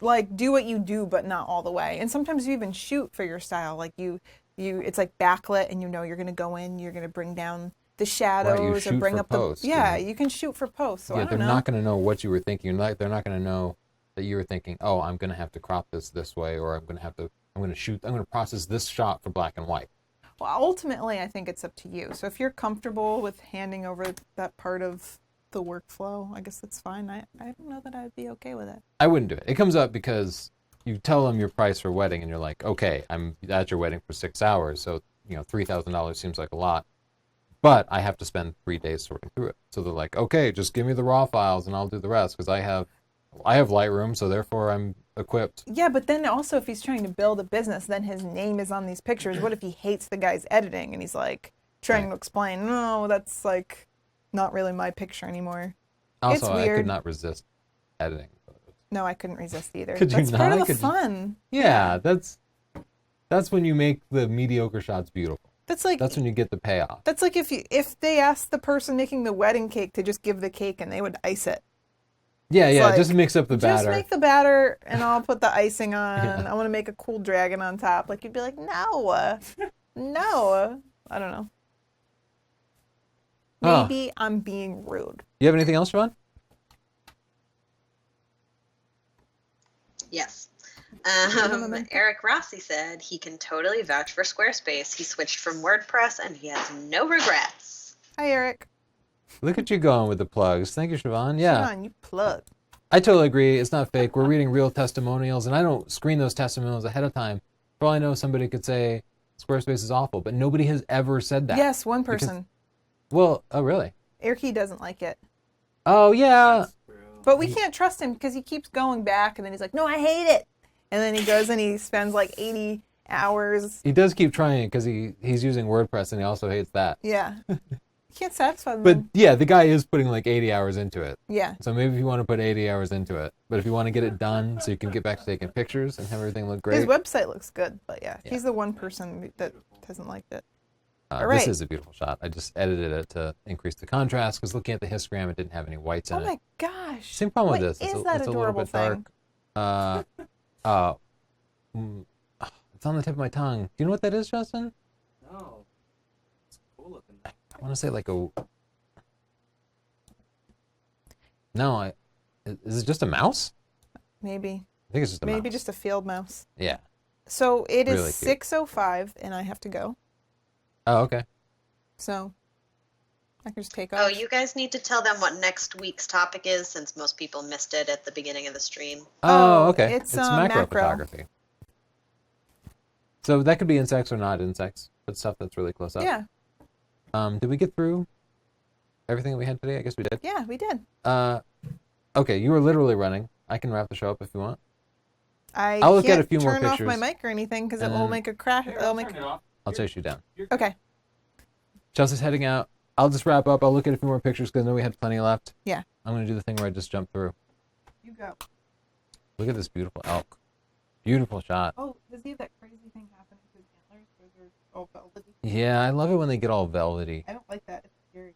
like do what you do, but not all the way. And sometimes you even shoot for your style. Like it's like backlit, and you know you're going to go in, you're going to bring down the shadows shoot or bring for up post, the you can shoot for post. So yeah, I don't they're know. not going to know what you were thinking. They're not going to know that you were thinking, oh, I'm going to have to crop this way, or I'm going to process this shot for black and white. Well, ultimately, I think it's up to you. So if you're comfortable with handing over that part of the workflow, I guess that's fine. I don't know that I'd be okay with it. I wouldn't do it. It comes up because you tell them your price for a wedding, and you're like, okay, I'm at your wedding for 6 hours, so $3,000 seems like a lot, but I have to spend 3 days sorting through it. So they're like, okay, just give me the raw files, and I'll do the rest because I have Lightroom, so therefore I'm equipped. Yeah, but then also if he's trying to build a business, then his name is on these pictures. What if he hates the guy's editing and he's like trying to explain, no, that's like not really my picture anymore. Also, It's I weird. could not resist editing photos. No, I couldn't resist either. Could you That's part not? of the Could you- fun. Yeah, that's when you make the mediocre shots beautiful. That's like That's when you get the payoff. that's like if they asked the person making the wedding cake to just give the cake and they would ice it. Yeah, like, just mix up the Just batter. make the batter and I'll put the icing on. Yeah. I want to make a cool dragon on top. Like you'd be like, no, no. I don't know. Huh. Maybe I'm being rude. You have anything else, Siobhan? Yes. Remember? Eric Rossi said he can totally vouch for Squarespace. He switched from WordPress and he has no regrets. Hi, Eric. Look at you going with the plugs. Thank you, Siobhan. Yeah. Come on, you plug. I totally agree. It's not fake. We're reading real testimonials, and I don't screen those testimonials ahead of time. For all I know, somebody could say Squarespace is awful, but nobody has ever said that. Yes, one Because- person. Well, oh, really? Erky doesn't like it. Oh, yeah. But we can't trust him because he keeps going back and then he's like, no, I hate it. And then he goes and he spends like 80 hours. He does keep trying because he's using WordPress, and he also hates that. Yeah. You can't satisfy them. But, yeah, the guy is putting like 80 hours into it. Yeah. So maybe if you want to put 80 hours into it, but if you want to get it done so you can get back to taking pictures and have everything look great. His website looks good, but yeah, Yeah. he's the one person that hasn't liked it. All This right. is a beautiful shot. I just edited it to increase the contrast because looking at the histogram, it didn't have any whites in Oh it. my gosh. Same problem What with this. is It's that it's a little adorable bit dark. thing? It's on the tip of my tongue. Do you know what that is, Justin? No. It's cool looking. I want to say like a. No, is it just a mouse? Maybe. I think it's just a mouse. Maybe just a field mouse. Yeah. So it is Really cute. 6:05 and I have to go. Oh, okay. So I can just take off. Oh, you guys need to tell them what next week's topic is, since most people missed it at the beginning of the stream. Oh, okay. It's macro macro. photography. So that could be insects or not insects, but stuff that's really close up. Yeah. Did we get through everything that we had today? I guess we did. Yeah, we did. Okay, you were literally running. I can wrap the show up if you want. I'll look at a few more turn off my pictures, mic or anything because it and will then- make a crash. Here, It'll I'll make. turn it off. I'll chase you down. Okay. Chelsea's heading out. I'll just wrap up. I'll look at a few more pictures because I know we had plenty left. Yeah. I'm going to do the thing where I just jump through. You go. Look at this beautiful elk. Beautiful shot. Oh, does he have that crazy thing happening to his antlers where they're all velvety? Yeah, I love it when they get all velvety. I don't like that. It's scary.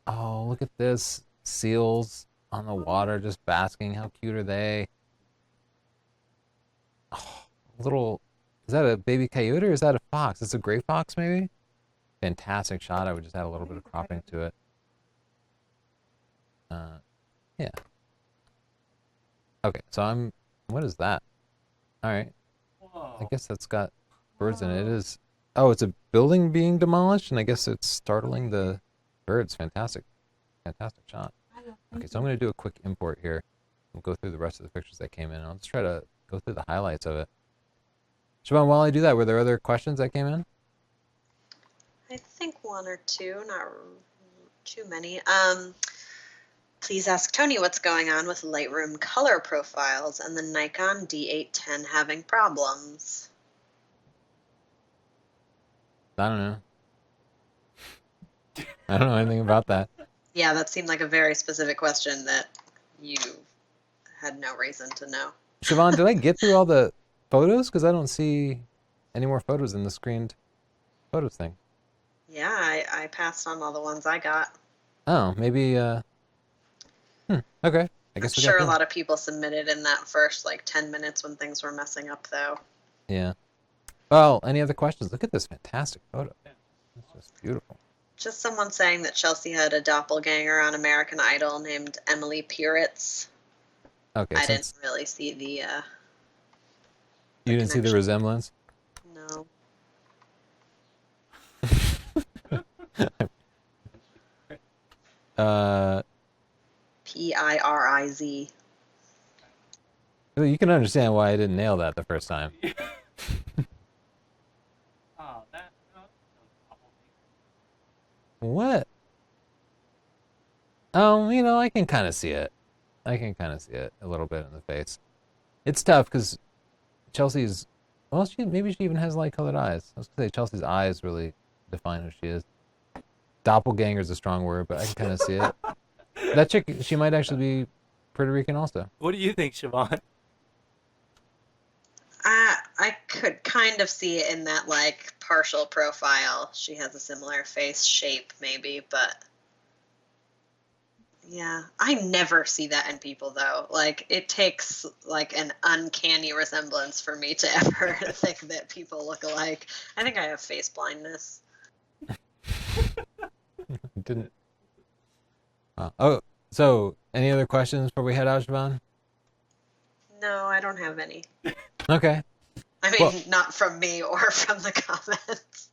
Oh, look at this. Seals on the water just basking. How cute are they? Oh, little... Is that a baby coyote or is that a fox? It's a gray fox, maybe? Fantastic shot. I would just add a little bit of cropping to it. Yeah. Okay, so I'm... What is that? All right. Whoa. I guess that's got birds in it. It is... Oh, it's a building being demolished, and I guess it's startling the birds. Fantastic. Fantastic shot. Okay, so I'm going to do a quick import here. We'll go through the rest of the pictures that came in. I'll just try to go through the highlights of it. Siobhan, while I do that, were there other questions that came in? I think one or two, not too many. Please ask Tony what's going on with Lightroom color profiles and the Nikon D810 having problems. I don't know. I don't know anything about that. Yeah, that seemed like a very specific question that you had no reason to know. Siobhan, did I get through all the photos? Because I don't see any more photos in the screened photos thing. Yeah, I passed on all the ones I got. Oh, maybe, okay. I guess I'm we got sure a that. lot of people submitted in that first, 10 minutes when things were messing up, though. Yeah. Well, any other questions? Look at this fantastic photo. It's just beautiful. Just someone saying that Chelsea had a doppelganger on American Idol named Emily Puritz. Okay, I since didn't really see the you didn't see the connection. resemblance? No. Piriz. Well, you can understand why I didn't nail that the first time. Oh, that. What? I can kind of see it. I can kind of see it a little bit in the face. It's tough because Chelsea's, well, maybe she even has light-colored eyes. I was going to say Chelsea's eyes really define who she is. Doppelganger is a strong word, but I can kind of see it. That chick, she might actually be Puerto Rican also. What do you think, Siobhan? I could kind of see it in that partial profile. She has a similar face shape, maybe, but yeah, I never see that in people though. It takes an uncanny resemblance for me to ever think that people look alike. I think I have face blindness. Didn't. Oh, so any other questions before we head out, Siobhan? No, I don't have any. Okay. I mean, Well- not from me or from the comments.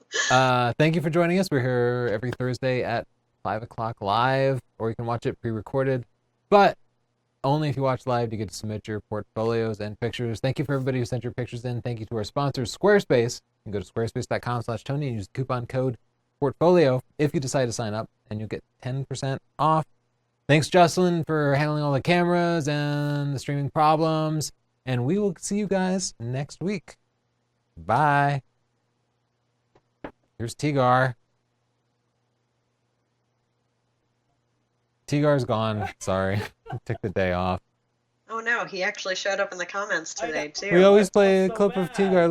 Thank you for joining us. We're here every Thursday at 5 o'clock live, or you can watch it pre-recorded. But only if you watch live do you get to submit your portfolios and pictures. Thank you for everybody who sent your pictures in. Thank you to our sponsors, Squarespace. You can go to squarespace.com/Tony and use the coupon code portfolio if you decide to sign up, and you'll get 10% off. Thanks, Jocelyn, for handling all the cameras and the streaming problems. And we will see you guys next week. Bye. Here's Tigar. Tigar's gone. Sorry. Took the day off. Oh no, he actually showed up in the comments today too. We always play a so clip of bad. Tigar leaving.